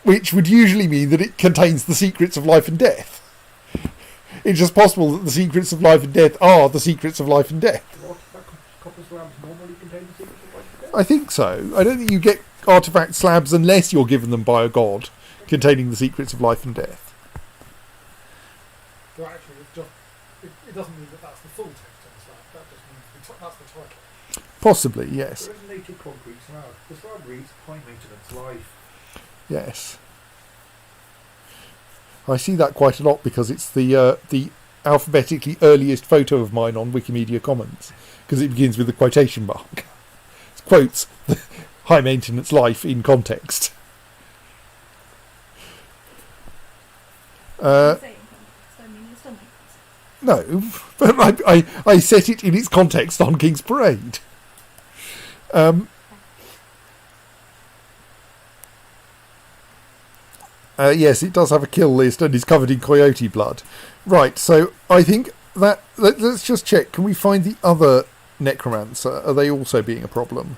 which would usually mean that it contains the secrets of life and death. It's just possible that the secrets of life and death are the secrets of life and death. Do artifact copper slabs normally contain the Secrets of Life and Death? I think so. I don't think you get artifact slabs unless you're given them by a god containing the secrets of life and death. So actually, it doesn't mean that that's the full text on the slab. That just means that's the title. Possibly, yes. There is a native concrete slab. The slab reads High Maintenance Life. Yes. I see that quite a lot because it's the alphabetically earliest photo of mine on Wikimedia Commons, because it begins with a quotation mark. It quotes the high maintenance life in context. No, but I set it in its context on King's Parade. Yes, it does have a kill list and is covered in coyote blood. Right, so I think that... Let's just check. Can we find the other necromancer? Are they also being a problem?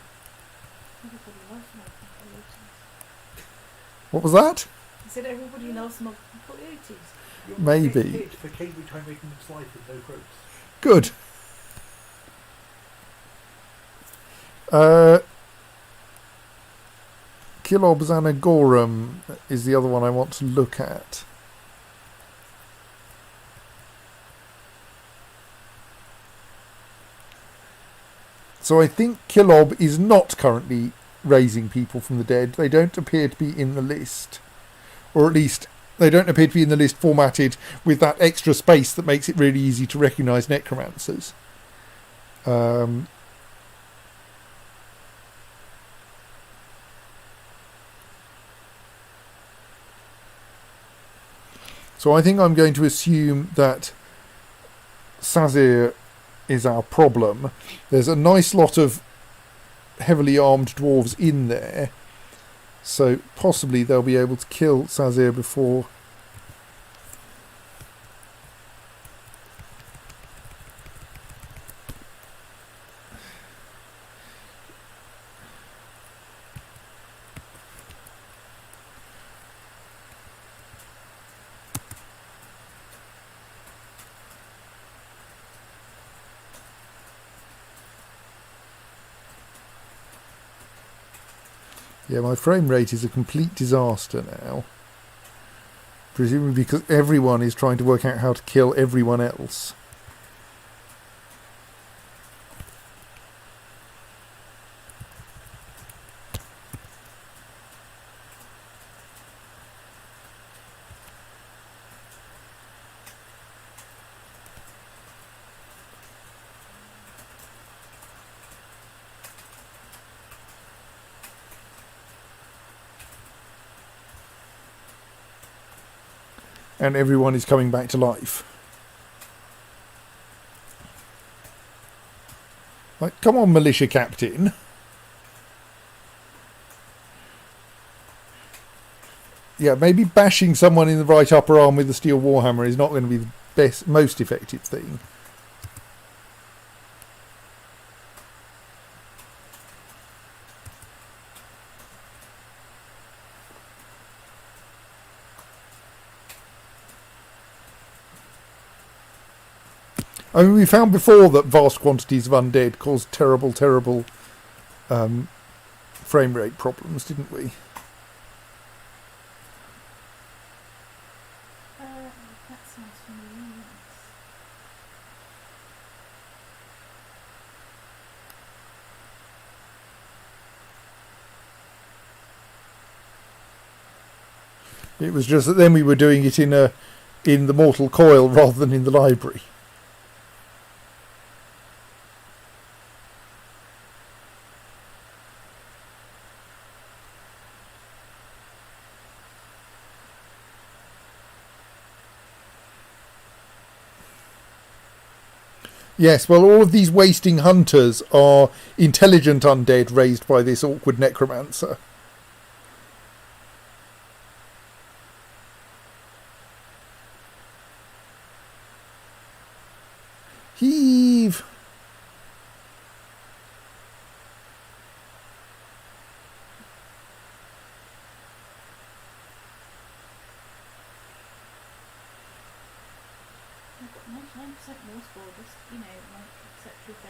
What was that? I said everybody loves my coyotes. Maybe. Hit for Cambridge High Maintenance Life with no quotes. Good. Kilob's Anagorum is the other one I want to look at. So I think Kilob is not currently raising people from the dead. They don't appear to be in the list. Or at least, they don't appear to be in the list formatted with that extra space that makes it really easy to recognise necromancers. So I think I'm going to assume that Sazir is our problem. There's a nice lot of heavily armed dwarves in there, so possibly they'll be able to kill Sazir before... Yeah, my frame rate is a complete disaster now. Presumably because everyone is trying to work out how to kill everyone else. And everyone is coming back to life. Like, come on, militia captain. Yeah, maybe bashing someone in the right upper arm with the steel warhammer is not going to be the most effective thing. I mean, we found before that vast quantities of undead caused terrible, terrible frame rate problems, didn't we? That sounds familiar. It was just that then we were doing it in the mortal coil rather than in the library. Yes, well, all of these wasting hunters are intelligent undead raised by this awkward necromancer. Heave! I've got 99% more score, just, like, except if they...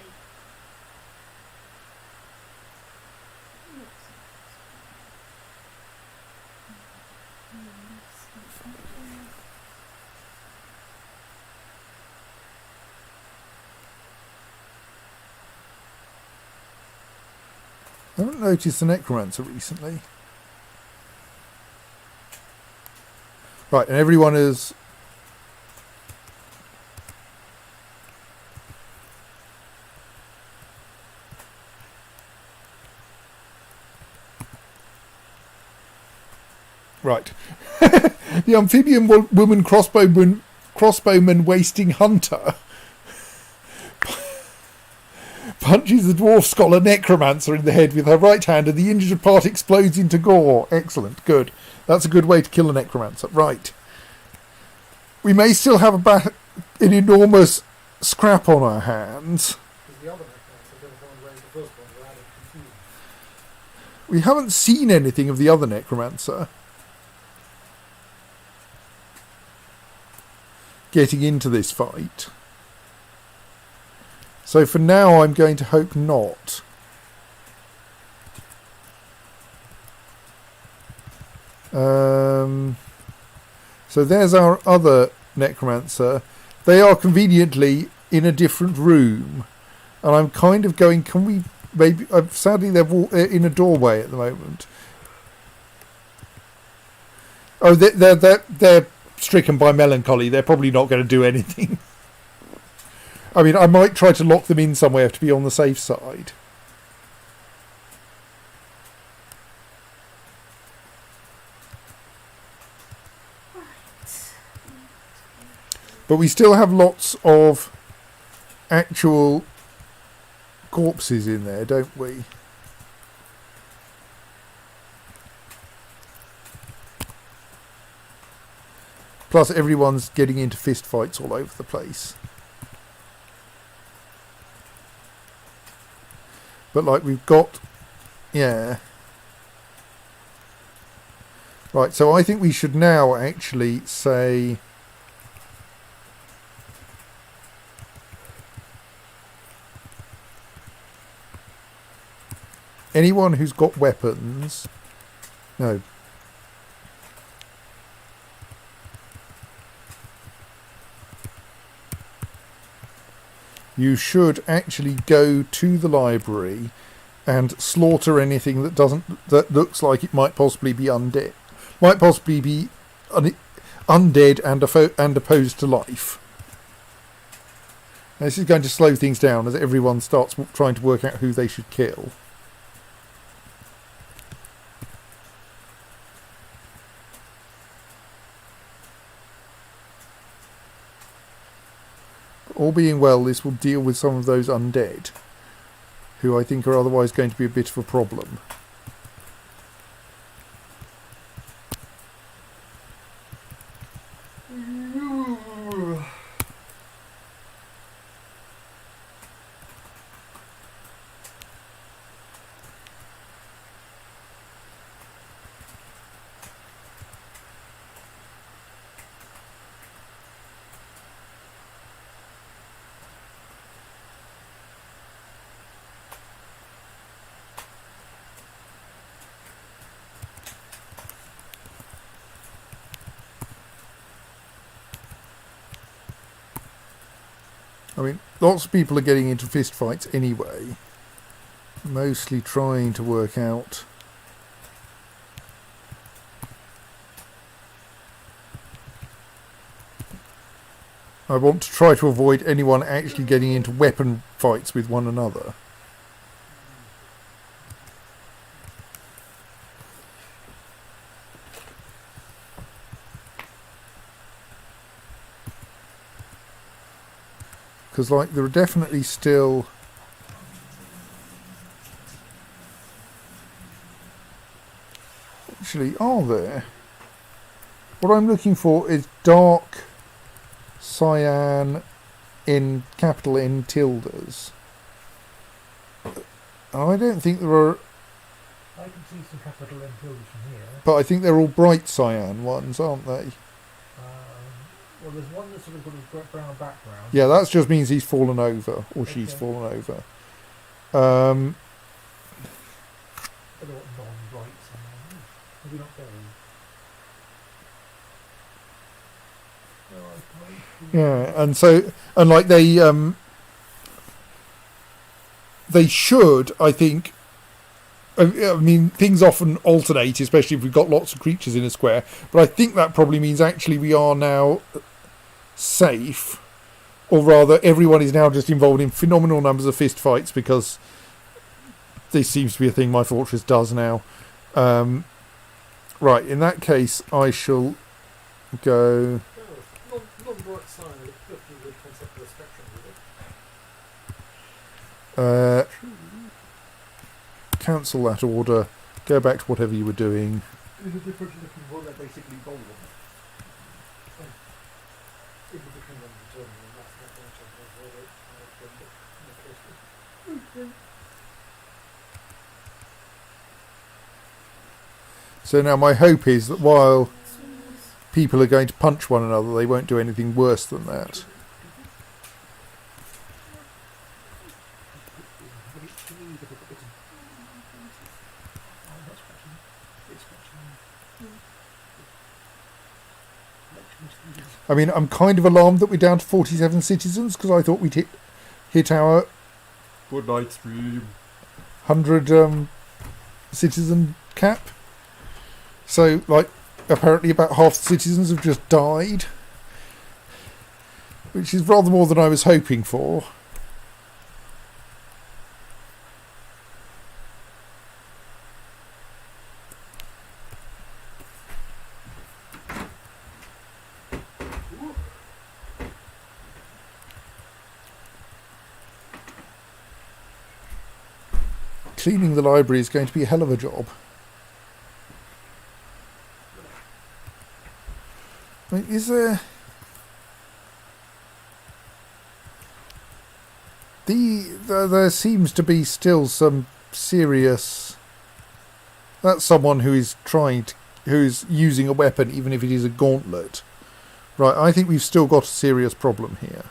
I haven't noticed the necromancer recently. Right, and everyone is... Right. The amphibian woman crossbowman wasting hunter punches the dwarf scholar necromancer in the head with her right hand and the injured part explodes into gore. Excellent, good. That's a good way to kill a necromancer. Right. We may still have an enormous scrap on our hands. The other necromancer going to find away the first one without it confusing. We haven't seen anything of the other necromancer getting into this fight. So for now, I'm going to hope not. So there's our other necromancer. They are conveniently in a different room. And I'm kind of going, can we maybe... sadly, they're in a doorway at the moment. Oh, they're stricken by melancholy. They're probably not going to do anything. I mean, I might try to lock them in somewhere to be on the safe side. But we still have lots of actual corpses in there, don't we? Plus everyone's getting into fist fights all over the place. But like we've got... Yeah. Right, so I think we should now actually say... anyone who's got weapons No. You should actually go to the library and slaughter anything that looks like it might possibly be undead, might possibly be undead and opposed to life. Now, this is going to slow things down as everyone starts trying to work out who they should kill. All being well, this will deal with some of those undead, who I think are otherwise going to be a bit of a problem. I mean, lots of people are getting into fist fights anyway. Mostly trying to work out I want to try to avoid anyone actually getting into weapon fights with one another. Because, like, there are definitely still... Actually, are there? What I'm looking for is dark cyan in capital N tildes. I don't think there are... I can see some capital N tildes from here. But I think they're all bright cyan ones, aren't they? Well, there's one that's sort of got a brown background. Yeah, that just means he's fallen over, or she's Okay. fallen over. I don't know what non-brights are. Maybe not those. Yeah, and so, and like they should, I think, I mean, things often alternate, especially if we've got lots of creatures in a square, but I think that probably means actually we are now safe, or rather everyone is now just involved in phenomenal numbers of fist fights because this seems to be a thing my fortress does now. Right, in that case I shall go... Non-bright sign of the concept of a spectrum, really. Cancel that order, go back to whatever you were doing. There's a difference looking for they're basically gold. It would depend on determining that's not going to change. So now my hope is that while people are going to punch one another, they won't do anything worse than that. I mean, I'm kind of alarmed that we're down to 47 citizens because I thought we'd hit our Good night, stream. 100 citizen cap. So, like, apparently about half the citizens have just died, which is rather more than I was hoping for. Cleaning the library is going to be a hell of a job. I mean, is there... There seems to be still some serious... That's someone who is who's using a weapon, even if it is a gauntlet. Right, I think we've still got a serious problem here.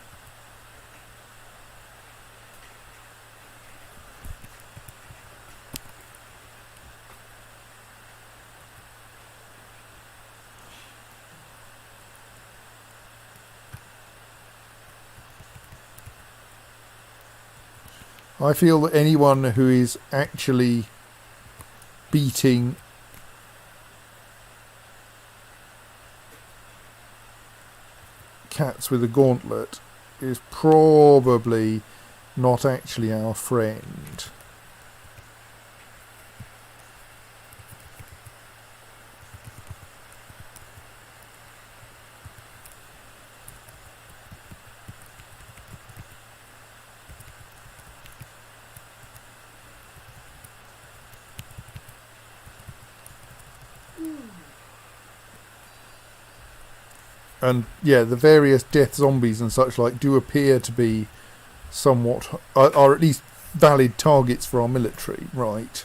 I feel that anyone who is actually beating cats with a gauntlet is probably not actually our friend. And yeah, the various death zombies and such like do appear to be somewhat, are at least valid targets for our military, right?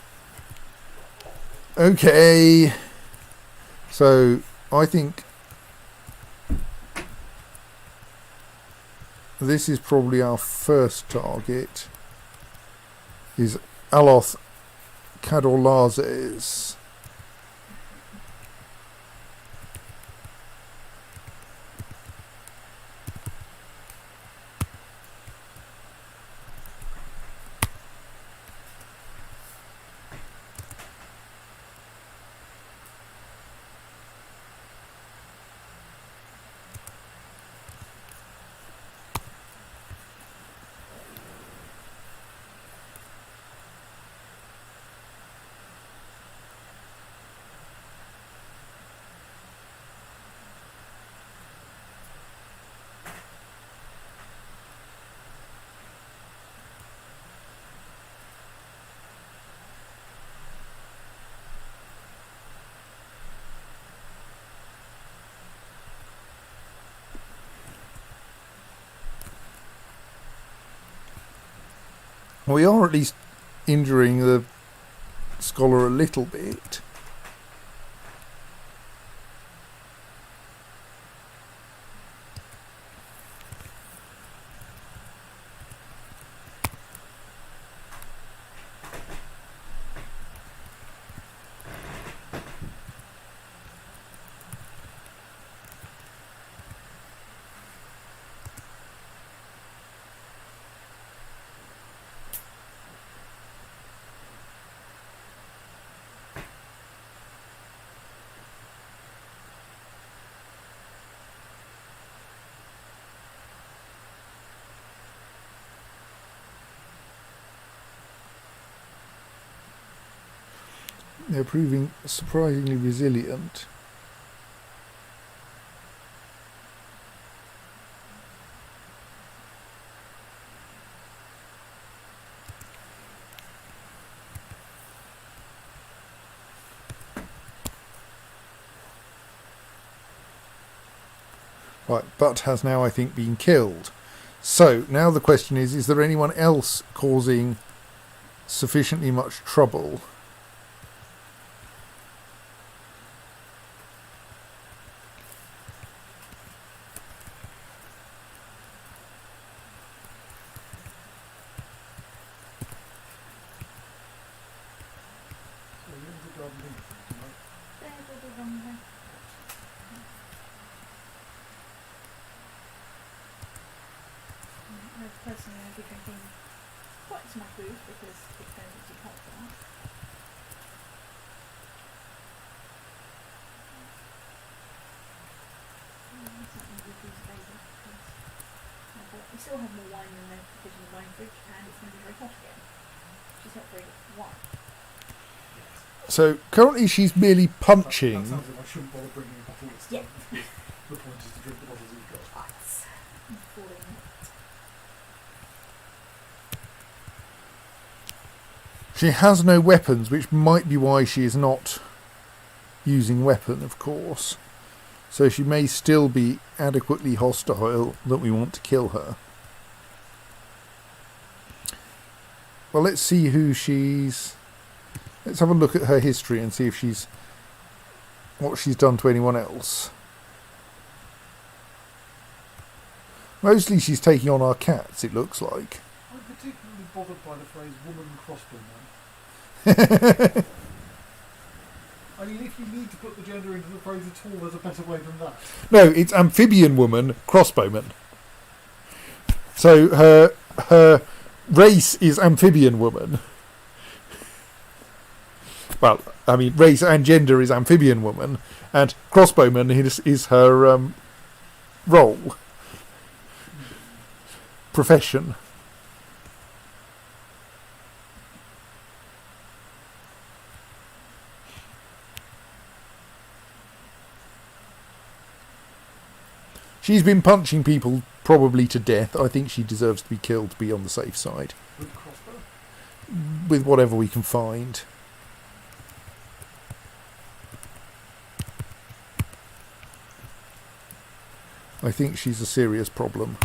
Okay, so I think this is probably our first target, is Aloth Cadorlazes. We are at least injuring the scholar a little bit. They're proving surprisingly resilient. Right, Butt has now, I think, been killed. So, now the question is there anyone else causing sufficiently much trouble? Personally, I'd be drinking quite as much booze because it turns into cocktail. We still have more wine in the kitchen and wine fridge, and it's going to be very hot again. She's not very wine. So currently she's merely punching. That sounds like I shouldn't bother bringing a bottle this time. Yeah. The point is to drink the bottles you've got. She has no weapons, which might be why she is not using weapon, of course. So she may still be adequately hostile that we want to kill her. Well, let's see who she's... Let's have a look at her history and see if she's... what she's done to anyone else. Mostly she's taking on our cats, it looks like. I'm particularly bothered by the phrase woman crossbowman. I mean, if you need to put the gender into the phrase at all, there's a better way than that. No, it's amphibian woman, crossbowman. So her race is amphibian woman. Well, I mean, race and gender is amphibian woman, and crossbowman is her role, profession. She's been punching people probably to death. I think she deserves to be killed to be on the safe side. With a crossbow? With whatever we can find. I think she's a serious problem.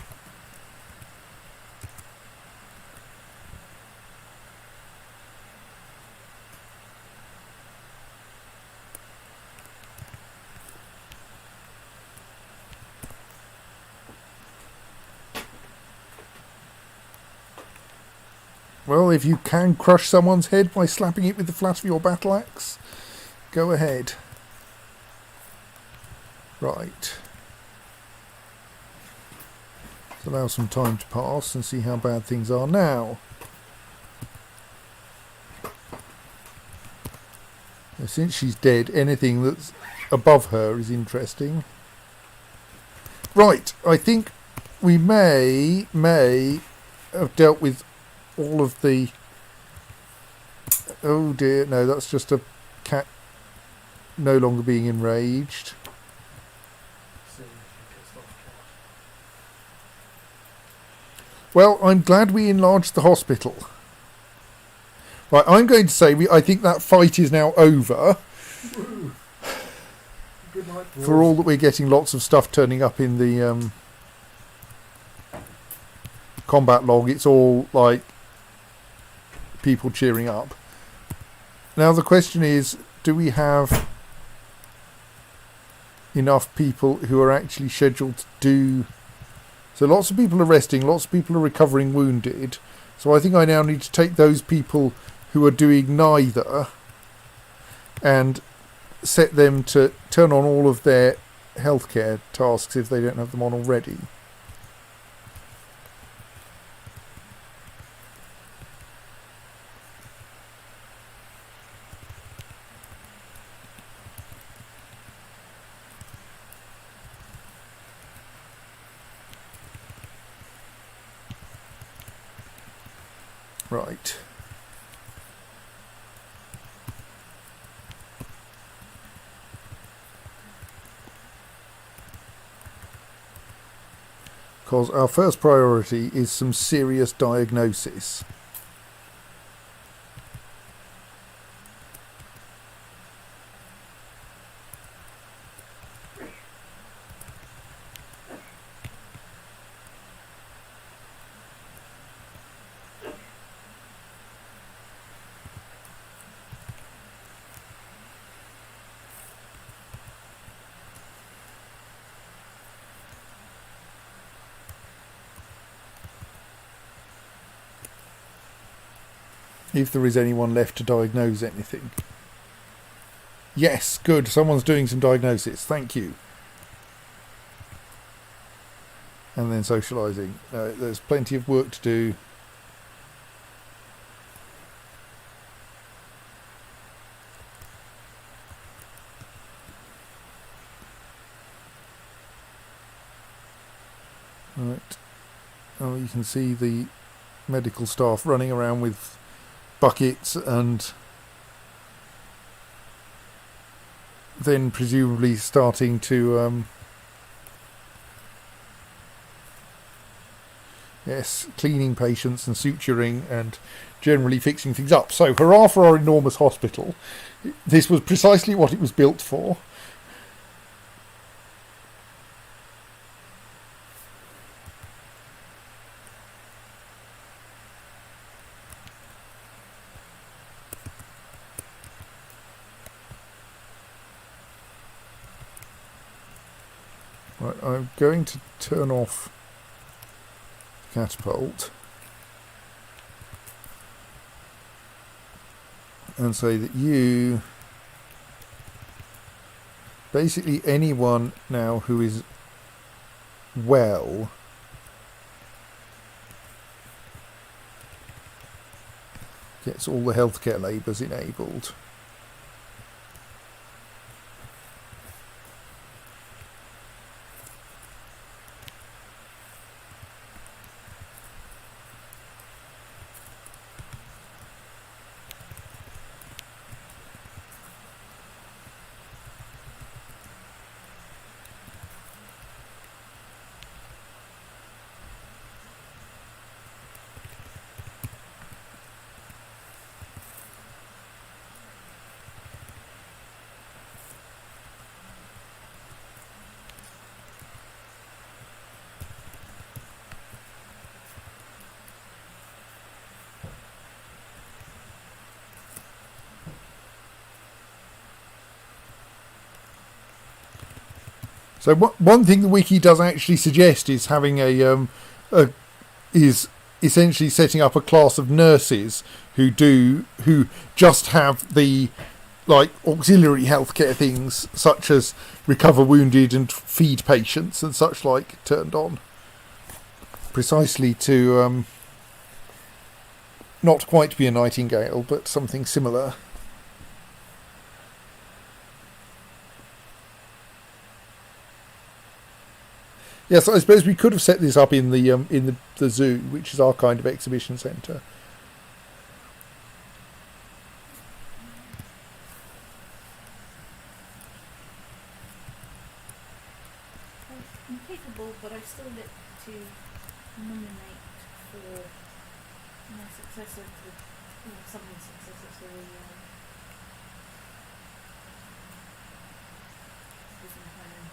Well, if you can crush someone's head by slapping it with the flat of your battle axe, go ahead. Right. Let's allow some time to pass and see how bad things are now. Now, since she's dead, anything that's above her is interesting. Right, I think we may have dealt with all of the... Oh dear, no, that's just a cat no longer being enraged. Well, I'm glad we enlarged the hospital. Right, I'm going to say I think that fight is now over. Good night, For all that we're getting lots of stuff turning up in the combat log, it's all like people cheering up. Now the question is, do we have enough people who are actually scheduled to do... So lots of people are resting, lots of people are recovering wounded. So I think I now need to take those people who are doing neither and set them to turn on all of their healthcare tasks if they don't have them on already. Right. Because our first priority is some serious diagnosis. If there is anyone left to diagnose anything. Yes, good. Someone's doing some diagnosis. Thank you. And then socialising. There's plenty of work to do. Right. Oh, you can see the medical staff running around with buckets and then presumably starting to yes, cleaning patients and suturing and generally fixing things up. So hurrah for our enormous hospital. This was precisely what it was built for. Right, I'm going to turn off the catapult and say that you, basically anyone now who is well, Gets all the healthcare labours enabled. So one thing the wiki does actually suggest is having is essentially setting up a class of nurses who just have the auxiliary healthcare things such as recover wounded and feed patients and such like turned on, precisely to not quite be a nightingale but something similar. Yes, I suppose we could have set this up in the zoo, which is our kind of exhibition centre. I'm capable, but I still get to nominate for my successor to someone's successor to the prison plan.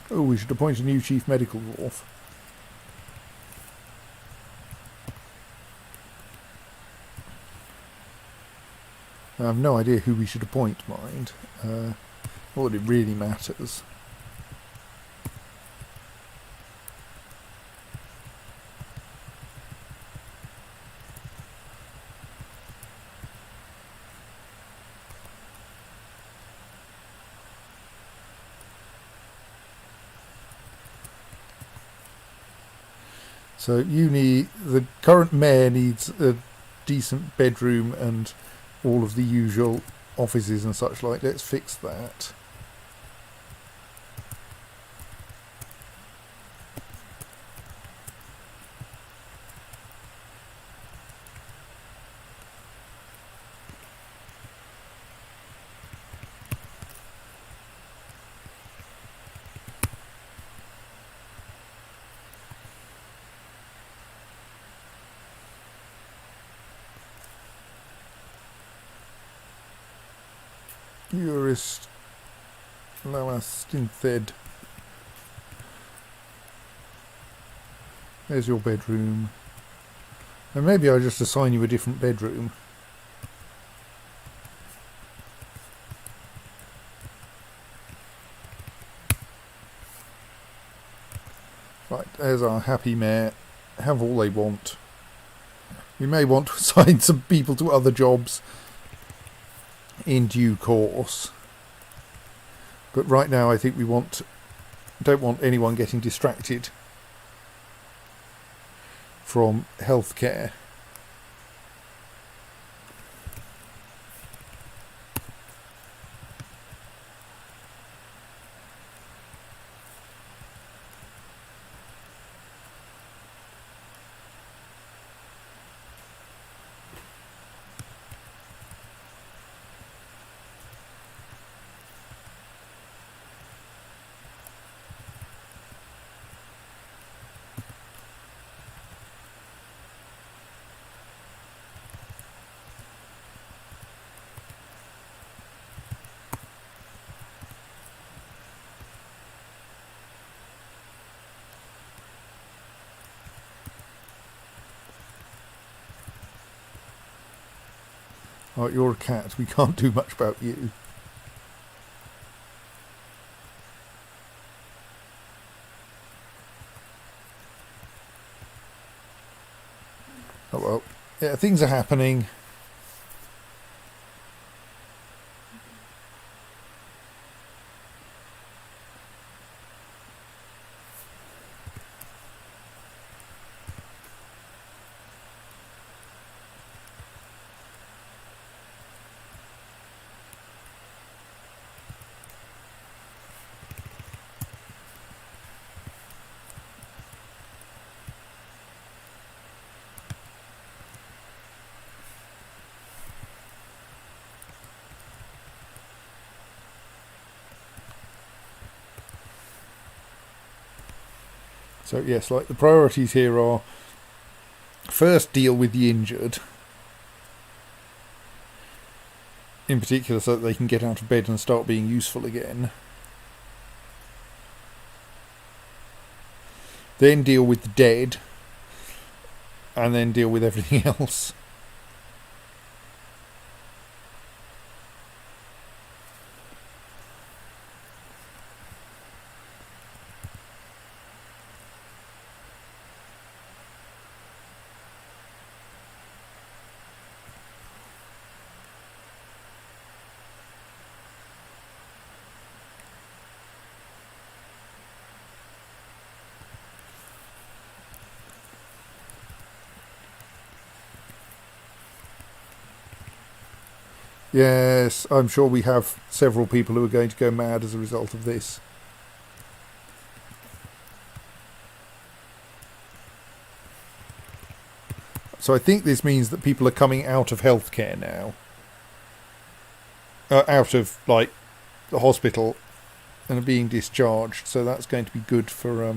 Oh, we should appoint a new chief medical dwarf. I have no idea who we should appoint, mind. Not that it really matters. So the current mayor needs a decent bedroom and all of the usual offices and such like. Let's fix that. Eurist Lawastinthed. There's your bedroom. And maybe I'll just assign you a different bedroom. Right, there's our happy mayor. Have all they want. We may want to assign some people to other jobs in due course, but right now I think we don't want anyone getting distracted from healthcare. Oh, you're a cat. We can't do much about you. Oh well. Yeah, things are happening. So yes, like the priorities here are first deal with the injured, in particular so that they can get out of bed and start being useful again. Then deal with the dead, and then deal with everything else. Yes, I'm sure we have several people who are going to go mad as a result of this. So I think this means that people are coming out of healthcare now. Out of, like, the hospital and are being discharged. So that's going to be good for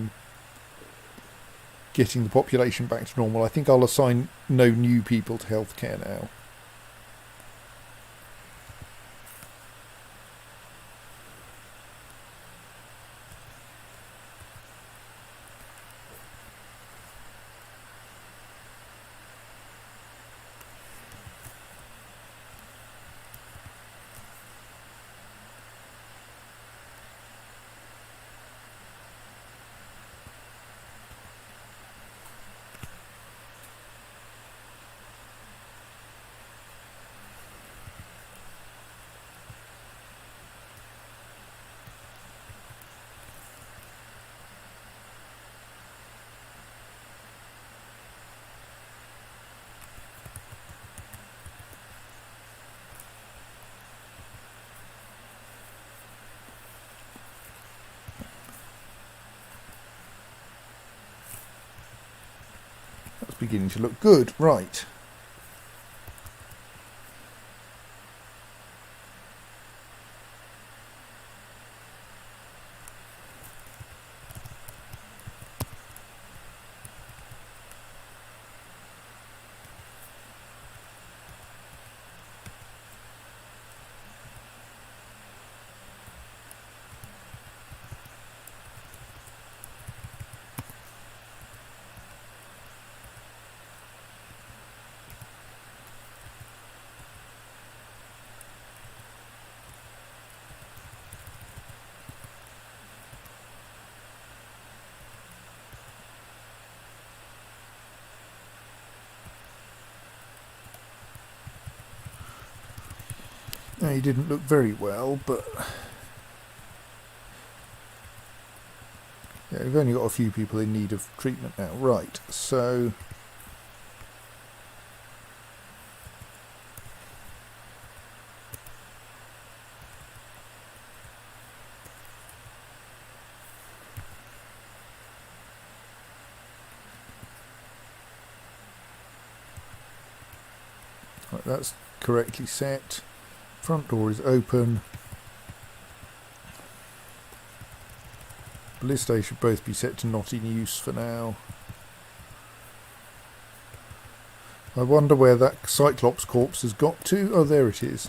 getting the population back to normal. I think I'll assign no new people to healthcare now. That's beginning to look good. Right. Now, he didn't look very well, but yeah, we've only got a few people in need of treatment now. Right, so right, that's correctly set. Front door is open. Ballistae should both be set to not in use for now. I wonder where that Cyclops corpse has got to. Oh, there it is.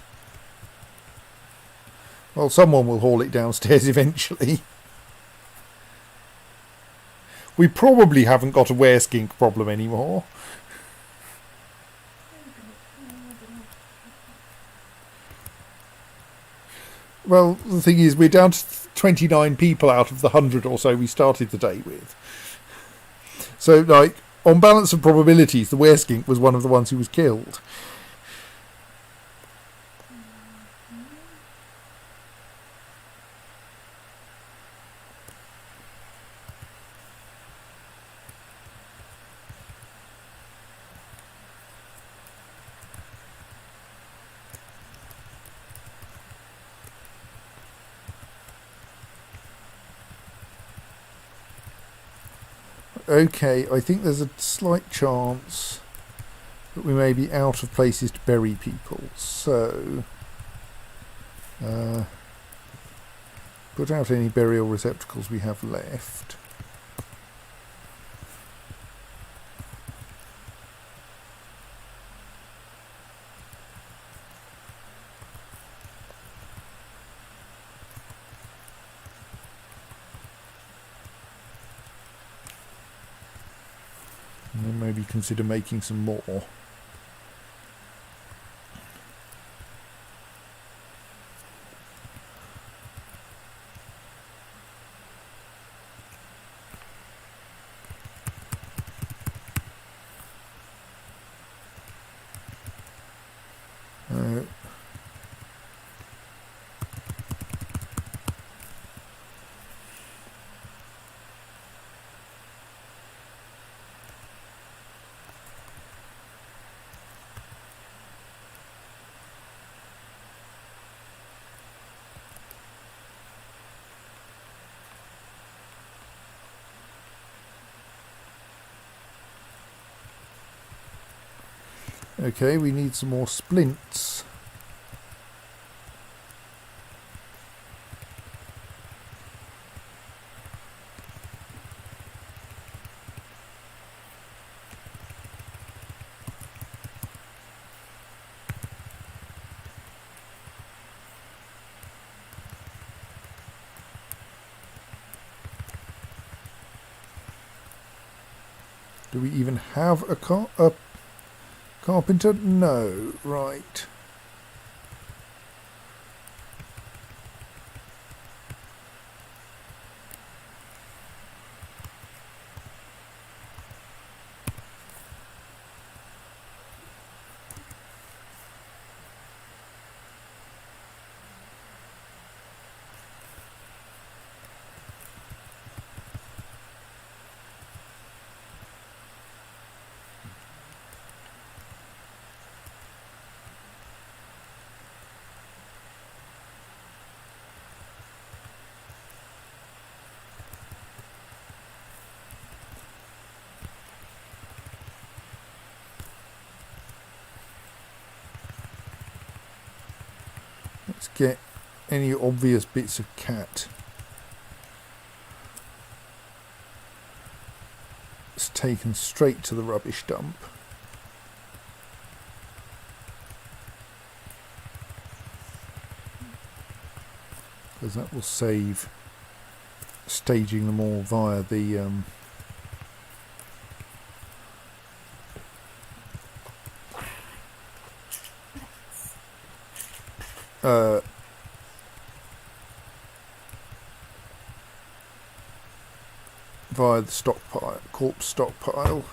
Well, someone will haul it downstairs eventually. We probably haven't got a Wereskink problem anymore. Well, the thing is, we're down to 29 people out of the 100 or so we started the day with. So, like, on balance of probabilities, the Wereskink was one of the ones who was killed. Okay, I think there's a slight chance that we may be out of places to bury people. So, put out any burial receptacles we have left. And then maybe consider making some more. Okay, we need some more splints. Do we even have a carpenter? No, right. Let's get any obvious bits of cat. It's taken straight to the rubbish dump. Because that will save staging them all via the via the stockpile, corpse stockpile.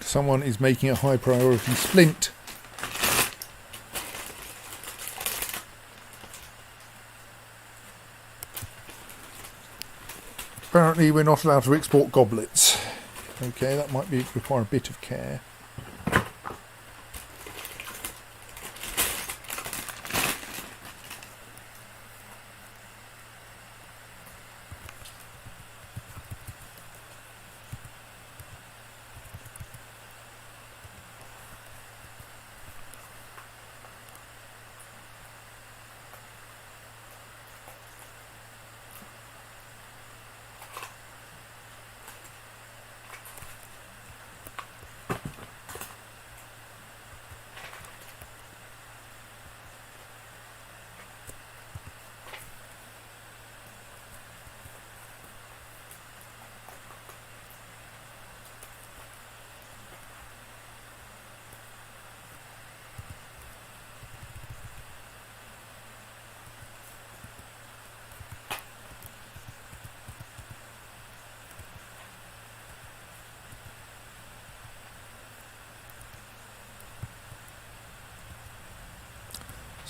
Someone is making a high priority splint. Apparently we're not allowed to export goblets. Okay, that might require a bit of care.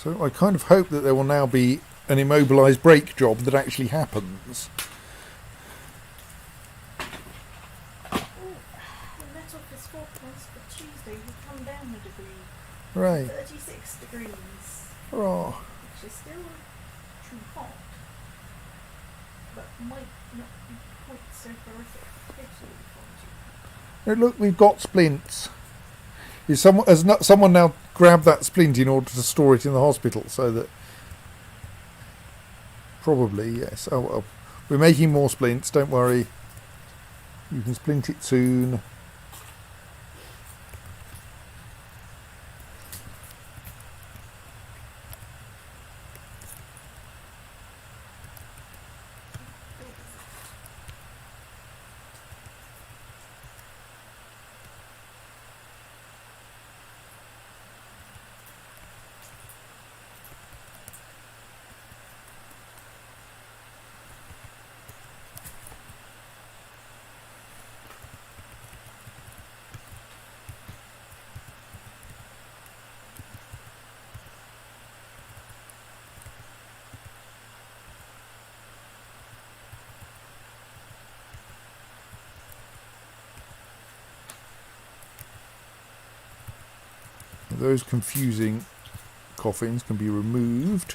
So I kind of hope that there will now be an immobilised brake job that actually happens. Oh, the net office forecast for Tuesday will come down a degree. Hooray. 36 degrees, Hurrah. which is still too hot, but might not be quite so horrific. Absolutely fine. No, look, we've got splints. Someone now grabbed that splint in order to store it in the hospital, so that... Probably, yes. Oh, well. We're making more splints, don't worry. You can splint it soon. Those confusing coffins can be removed.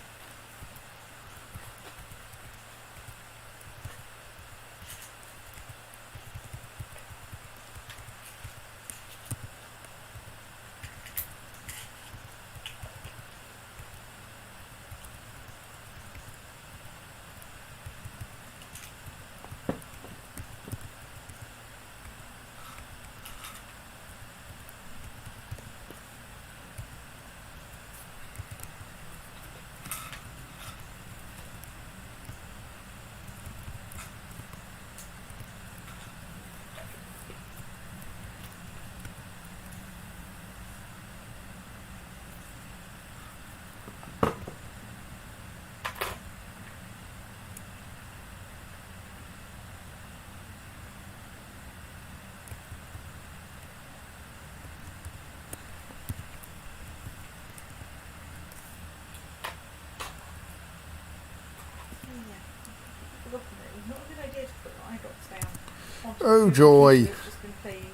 Not a good idea to put eye drops down. Oh, joy. I've just been playing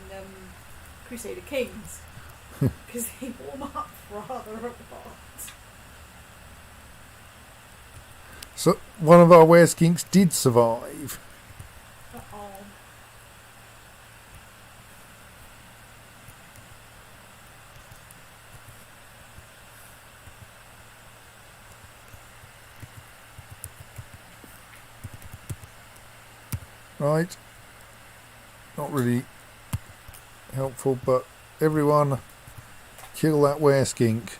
Crusader Kings because they warm up rather a lot. So one of our Wereskinks did survive. Uh-oh. Right. Not really helpful, but everyone kill that Wereskink.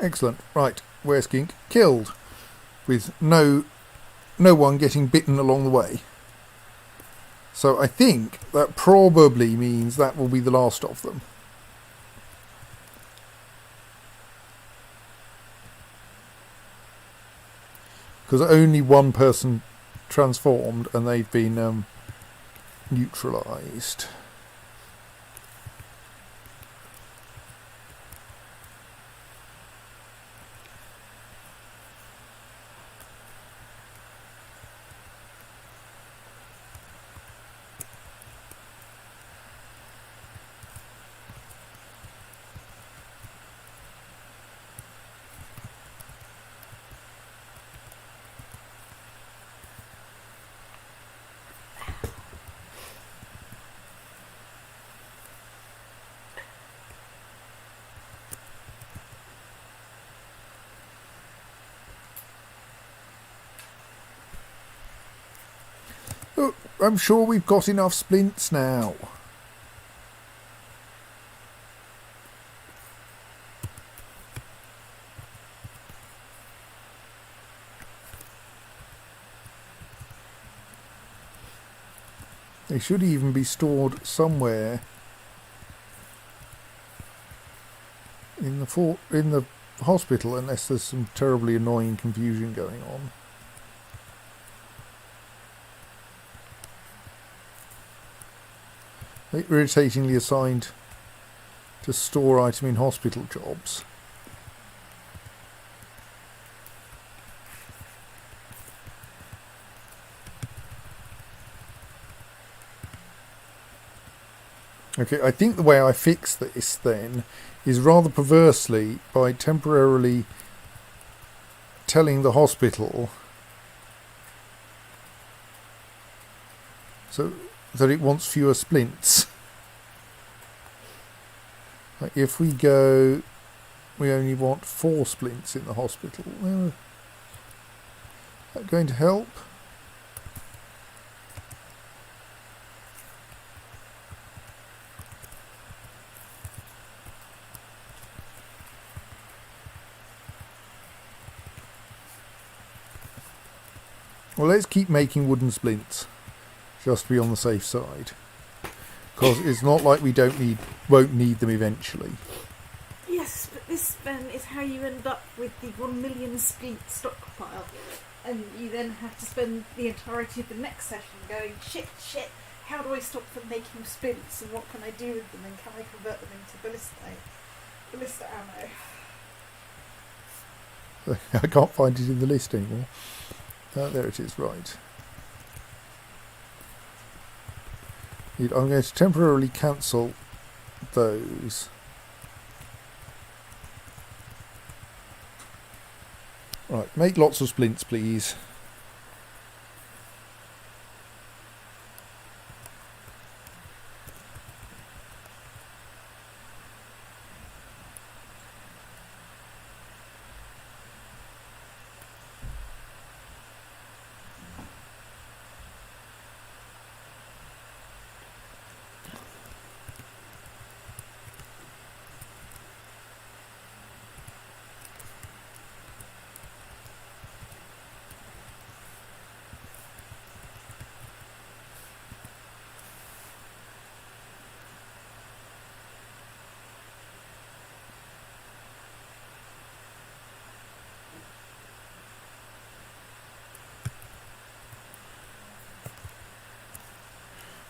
Excellent. Right, Wereskink killed, with no one getting bitten along the way. So I think that probably means that will be the last of them. Because only one person transformed and they've been neutralised. Oh, I'm sure we've got enough splints now. They should even be stored somewhere in the hospital, unless there's some terribly annoying confusion going on. They're irritatingly assigned to store item in hospital jobs. Okay, I think the way I fix this then is rather perversely by temporarily telling the hospital so that it wants fewer splints. Like if we go, we only want 4 splints in the hospital. Is that going to help? Well, let's keep making wooden splints, just to be on the safe side, because it's not like we won't need them eventually. Yes, but this then is how you end up with the 1 million splint stockpile, and you then have to spend the entirety of the next session going, shit, how do I stop them making splints, and what can I do with them, and can I convert them into ballista ammo? I can't find it in the list anymore. There it is, right. I'm going to temporarily cancel those. Right, make lots of splints, please.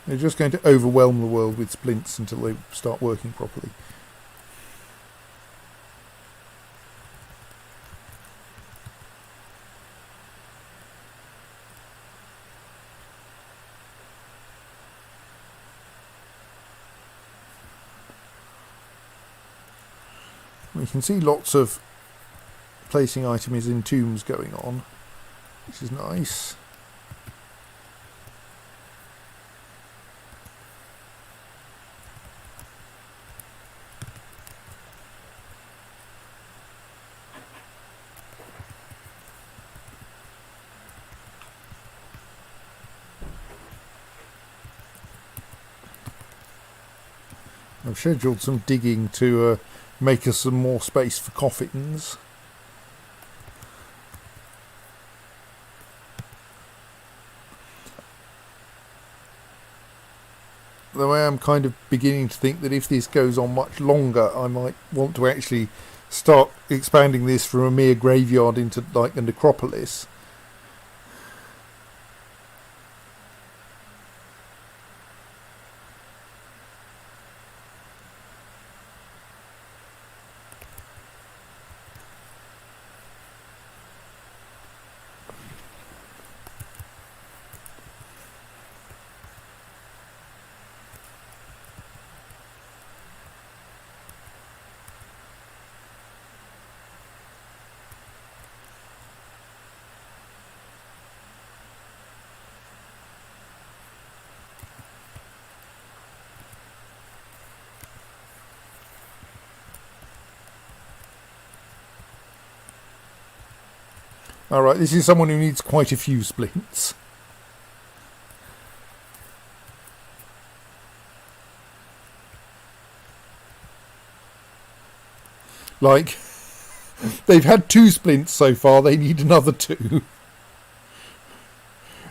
They're just going to overwhelm the world with splints until they start working properly. We can see lots of placing items in tombs going on, which is nice. I've scheduled some digging to make us some more space for coffins. Though I am kind of beginning to think that if this goes on much longer, I might want to actually start expanding this from a mere graveyard into like a necropolis. Alright, this is someone who needs quite a few splints. Like, they've had 2 splints so far, they need another 2.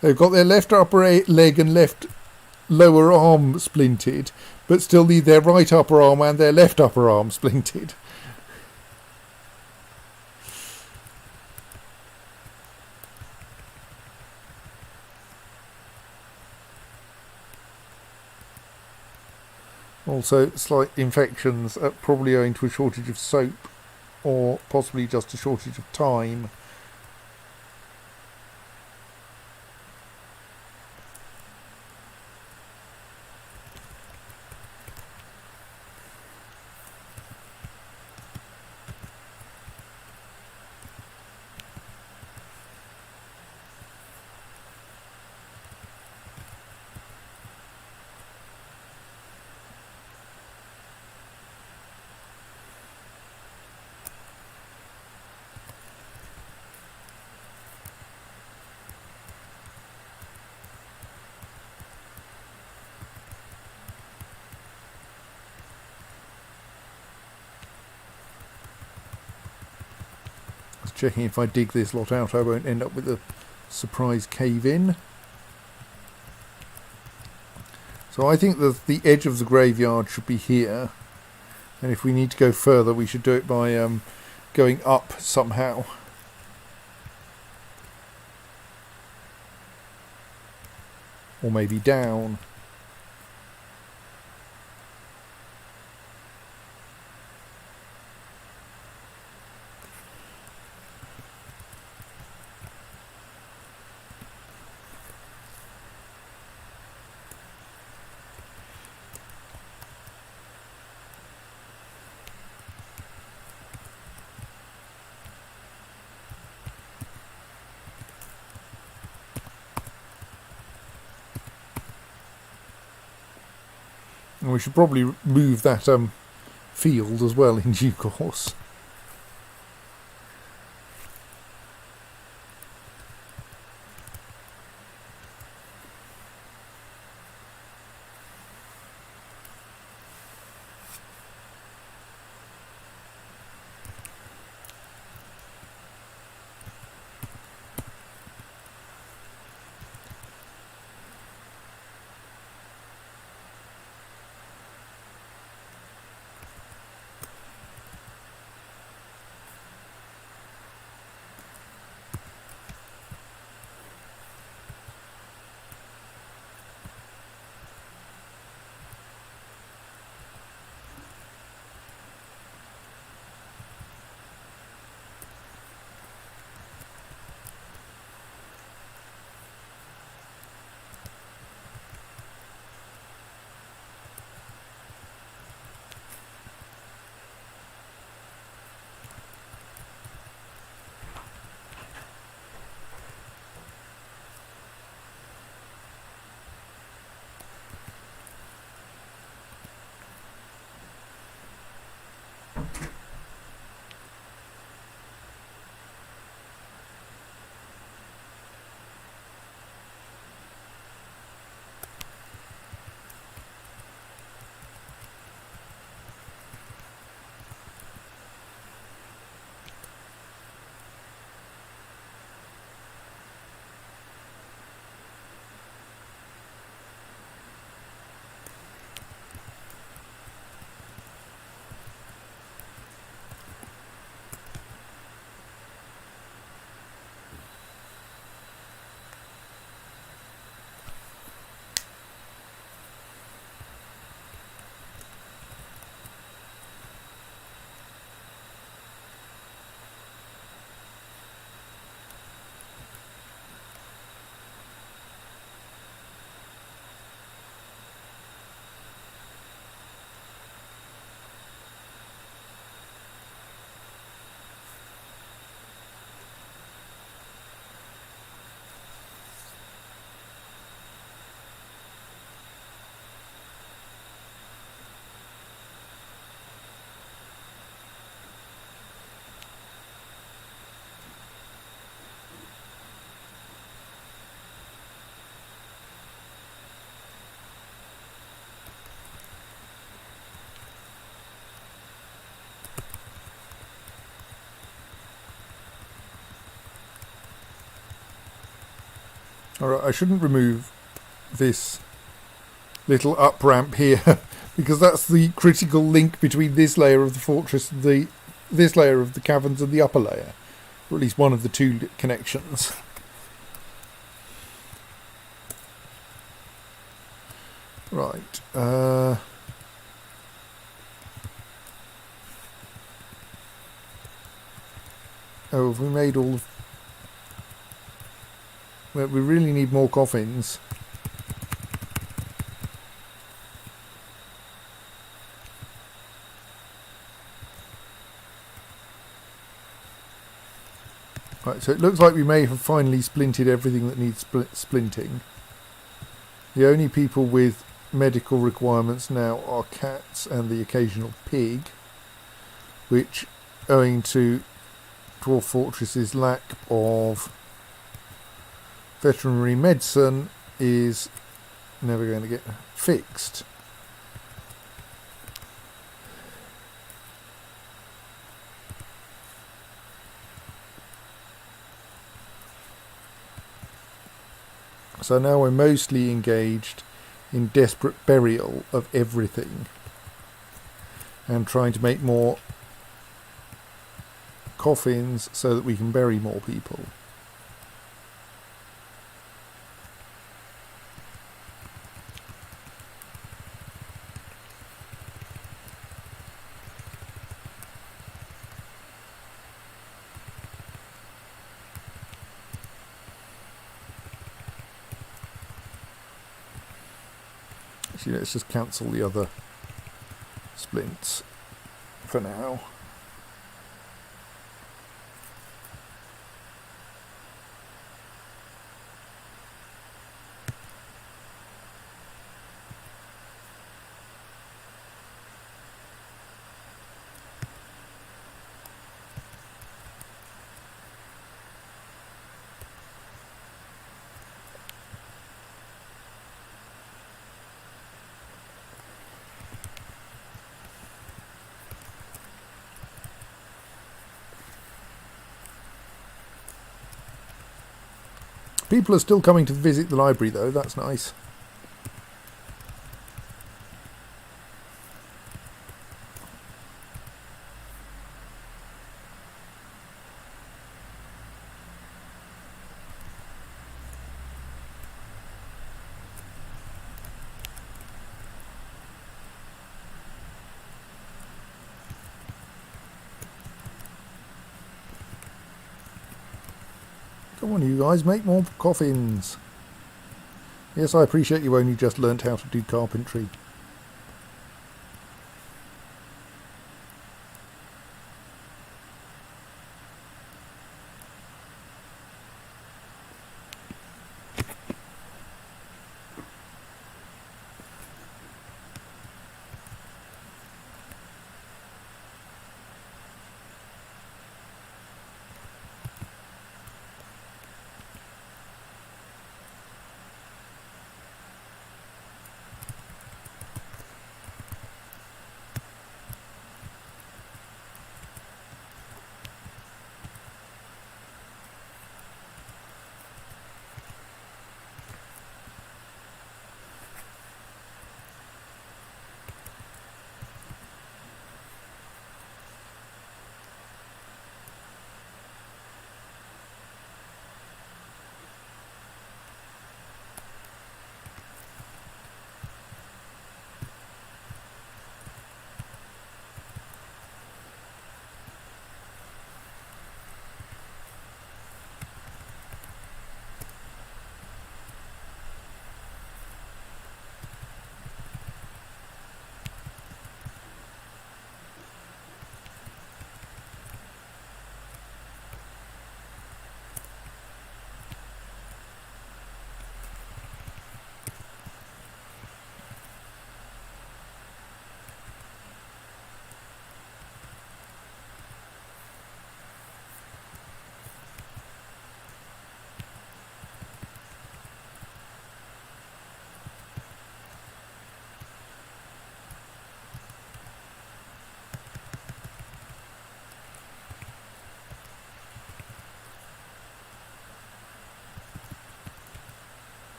They've got their left upper leg and left lower arm splinted, but still need their right upper arm and their left upper arm splinted. Also, slight infections, probably owing to a shortage of soap, or possibly just a shortage of time. Checking if I dig this lot out I won't end up with a surprise cave-in. So I think that the edge of the graveyard should be here, and if we need to go further we should do it by going up somehow. Or maybe down. And we should probably move that field as well in due course. Alright, I shouldn't remove this little up ramp here because that's the critical link between this layer of the fortress and this layer of the caverns and the upper layer, or at least one of the two connections. Right. Oh, have we made all of... Well, we really need more coffins. Right, so it looks like we may have finally splinted everything that needs splinting. The only people with medical requirements now are cats and the occasional pig, which, owing to Dwarf Fortress's lack of veterinary medicine, is never going to get fixed. So now we're mostly engaged in desperate burial of everything and trying to make more coffins so that we can bury more people. Actually, let's just cancel the other splints for now. People are still coming to visit the library though, that's nice. Come on, you guys, make more coffins. Yes, I appreciate you only just learnt how to do carpentry.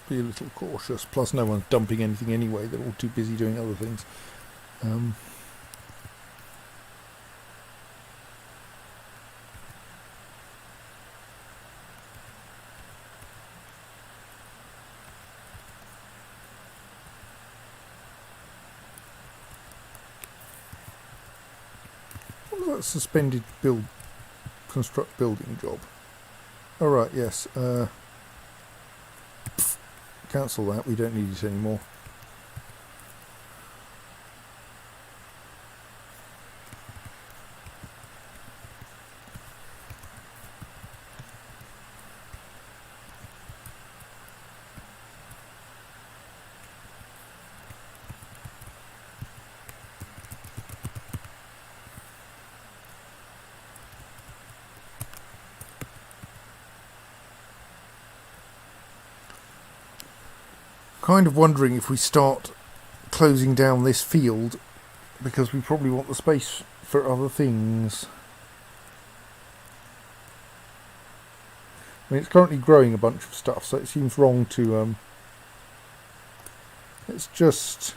be a little cautious. Plus, no one's dumping anything anyway. They're all too busy doing other things. What was that suspended construct building job? Oh right, yes. Cancel that. We don't need it anymore. Kind of wondering if we start closing down this field, because we probably want the space for other things. I mean, it's currently growing a bunch of stuff, so it seems wrong to let's just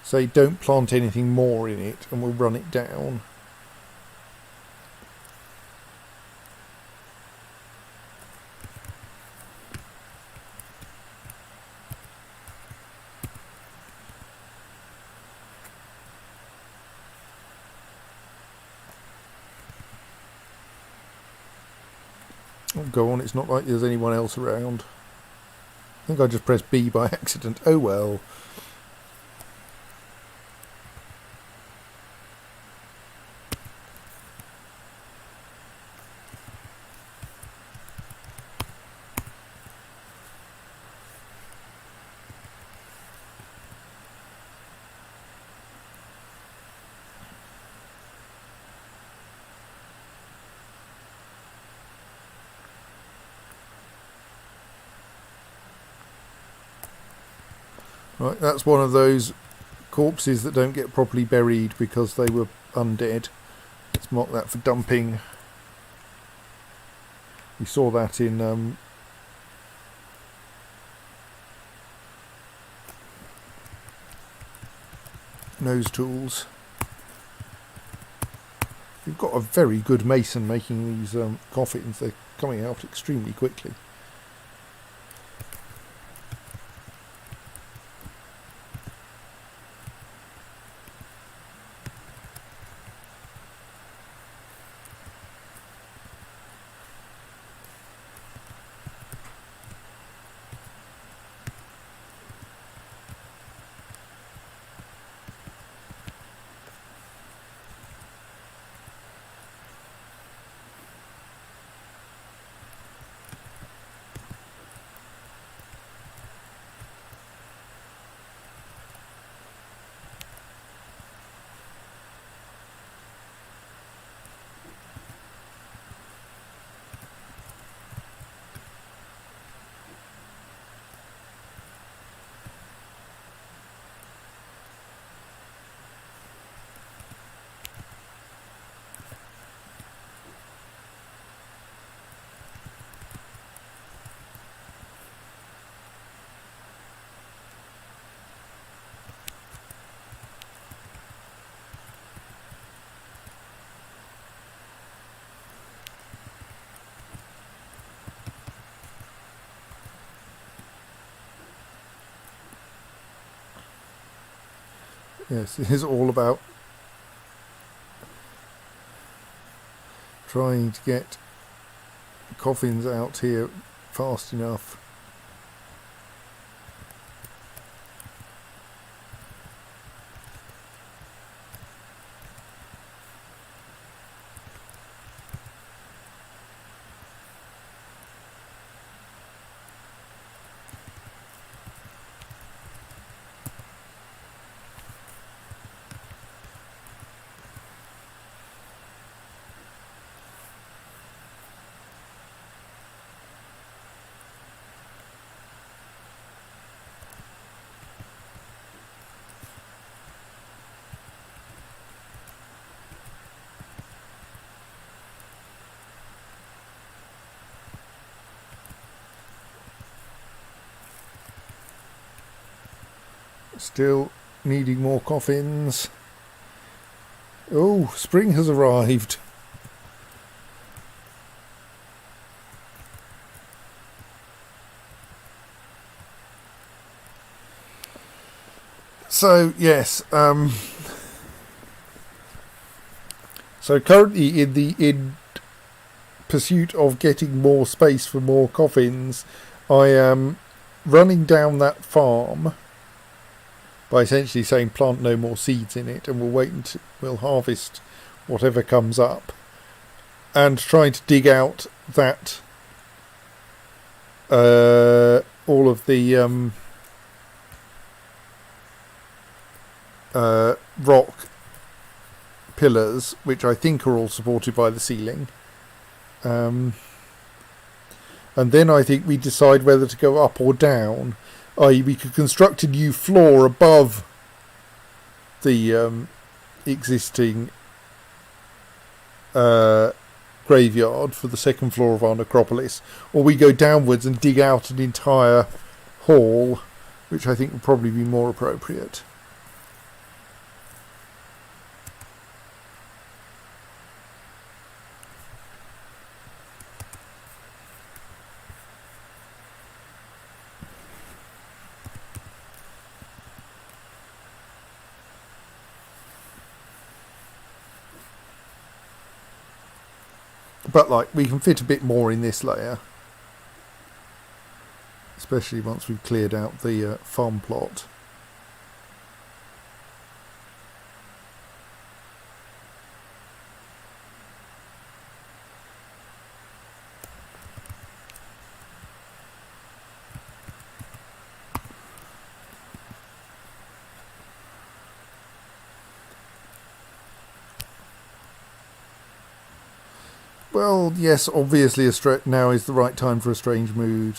say don't plant anything more in it, and we'll run it down. Oh, go on, it's not like there's anyone else around. I think I just pressed B by accident. Oh well. Right, that's one of those corpses that don't get properly buried because they were undead. Let's mark that for dumping. We saw that in nose tools. We've got a very good mason making these coffins. They're coming out extremely quickly. Yes, it is all about trying to get coffins out here fast enough. Still needing more coffins. Oh, spring has arrived. So yes, so currently in pursuit of getting more space for more coffins, I am running down that farm by essentially saying plant no more seeds in it, and we'll harvest whatever comes up, and trying to dig out that all of the rock pillars, which I think are all supported by the ceiling. And then I think we decide whether to go up or down. I.e., we could construct a new floor above the existing graveyard for the second floor of our necropolis, or we go downwards and dig out an entire hall, which I think would probably be more appropriate. But we can fit a bit more in this layer, especially once we've cleared out the farm plot. Well, yes, obviously now is the right time for a strange mood.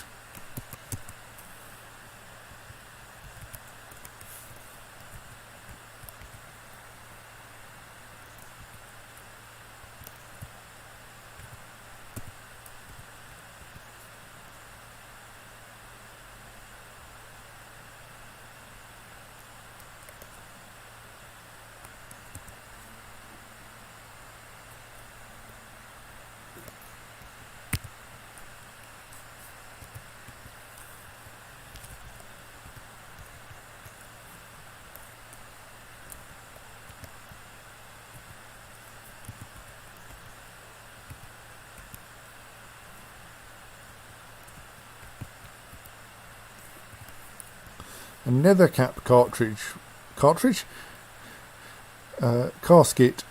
A nether cap casket,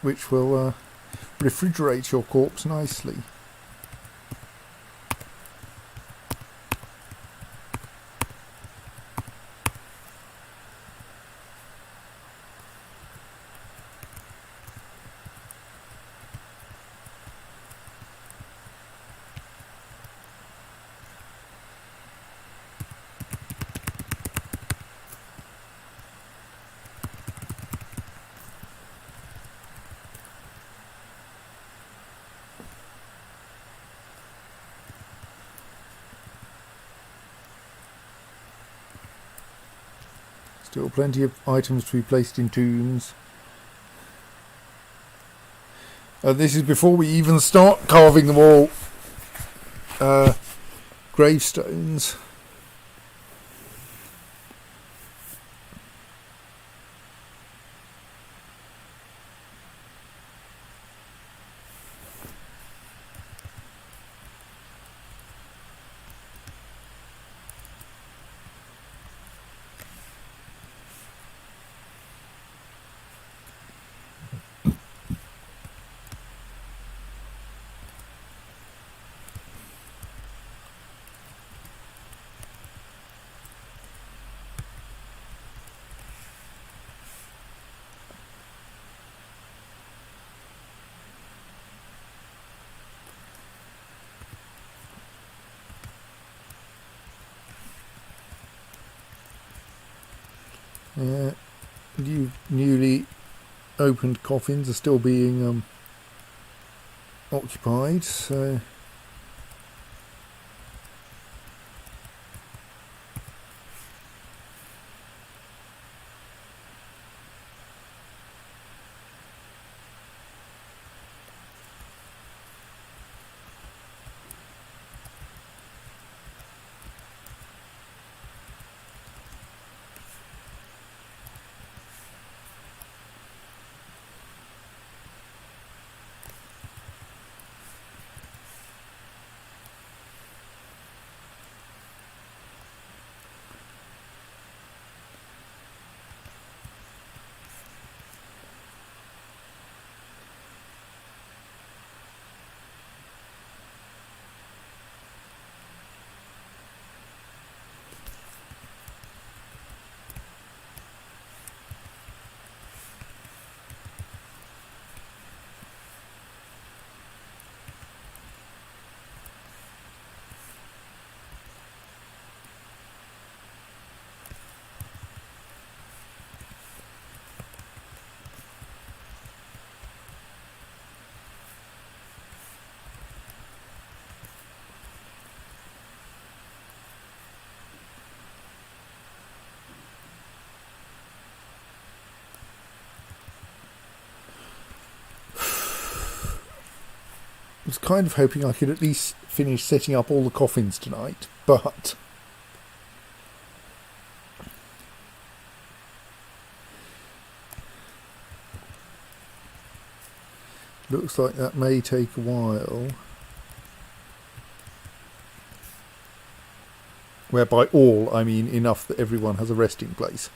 which will refrigerate your corpse nicely. Still plenty of items to be placed in tombs. This is before we even start carving them all gravestones. Newly opened coffins are still being occupied, so was kind of hoping I could at least finish setting up all the coffins tonight, but looks like that may take a while. Where by all, I mean enough that everyone has a resting place.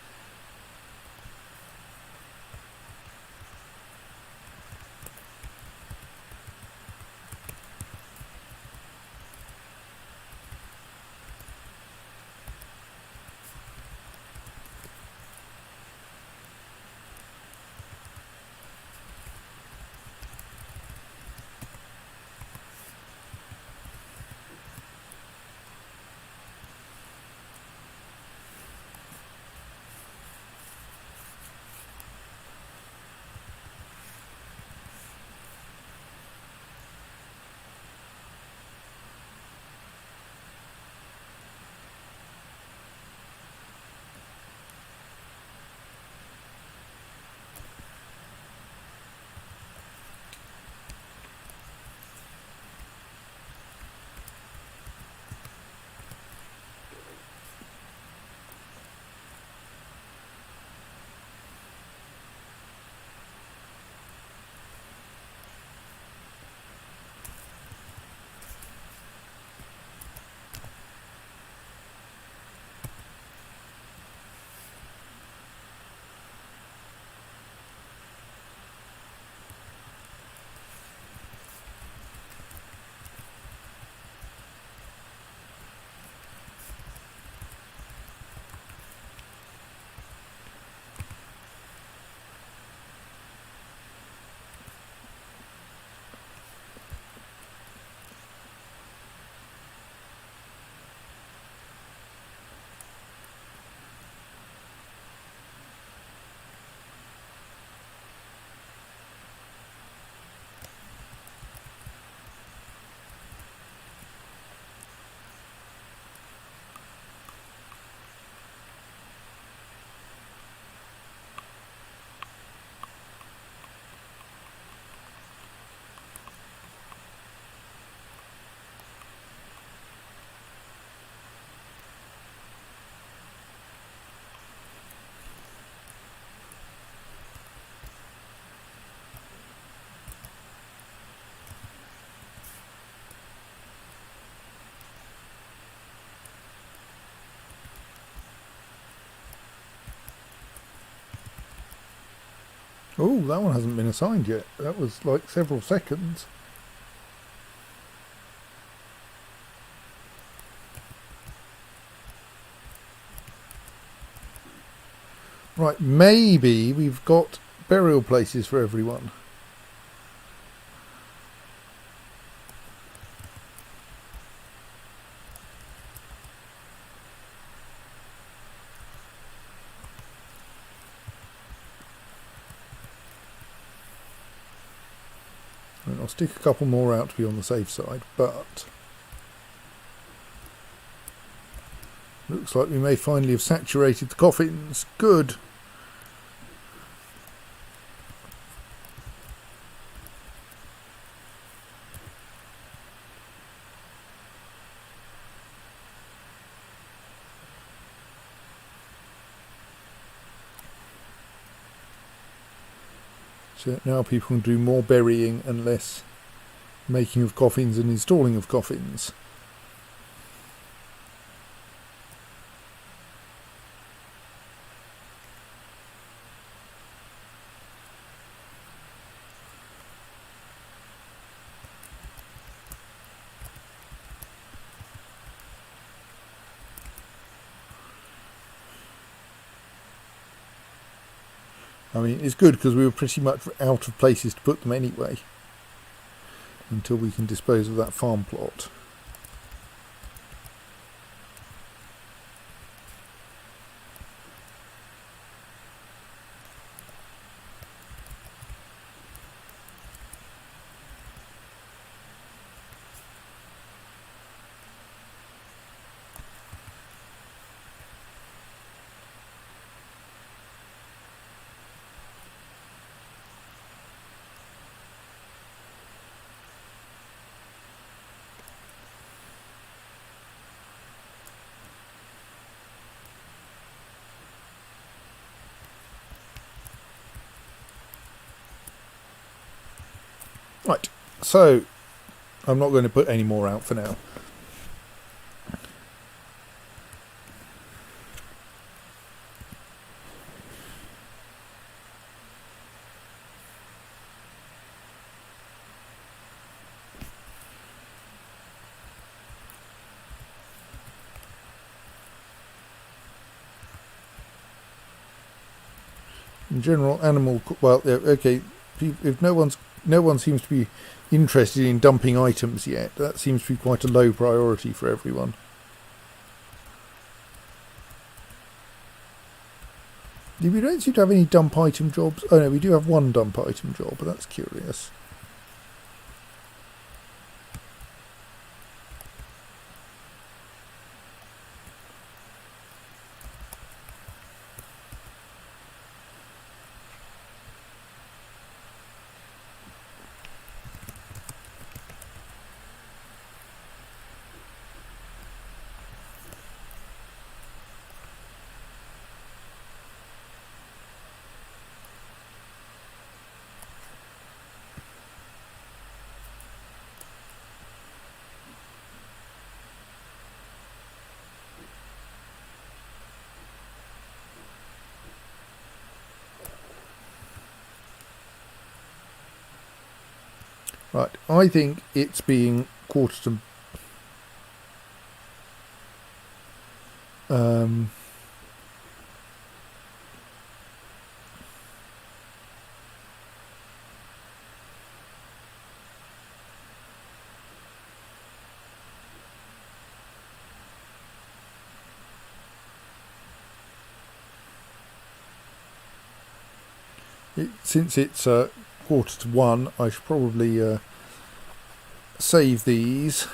Oh, that one hasn't been assigned yet. That was like several seconds. Right, maybe we've got burial places for everyone. And I'll stick a couple more out to be on the safe side, but looks like we may finally have saturated the coffins. Good. So now people can do more burying and less making of coffins and installing of coffins. I mean, it's good because we were pretty much out of places to put them anyway, until we can dispose of that farm plot. Right, so I'm not going to put any more out for now. In general, well, yeah, okay. If no one seems to be interested in dumping items yet, that seems to be quite a low priority for everyone. We don't seem to have any dump item jobs. Oh no, we do have one dump item job, but that's curious. Right, I think it's being quarter to... since it's quarter to 1, I should probably save these,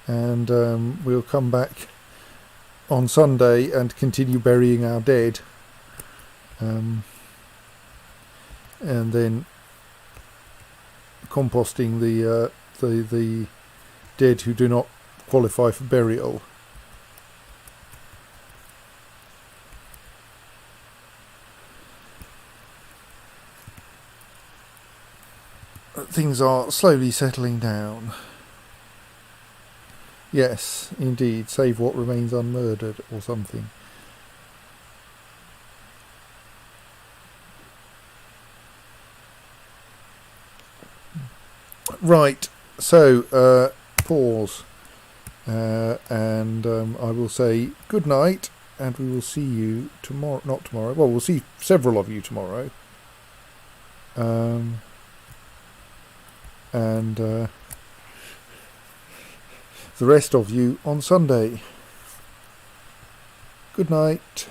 and we'll come back on Sunday and continue burying our dead, and then composting the dead who do not qualify for burial. Things are slowly settling down. Yes, indeed. Save what remains unmurdered or something. Right, so pause. And I will say good night, and we will see you tomorrow. Not tomorrow. Well, we'll see several of you tomorrow. And the rest of you on Sunday. Good night.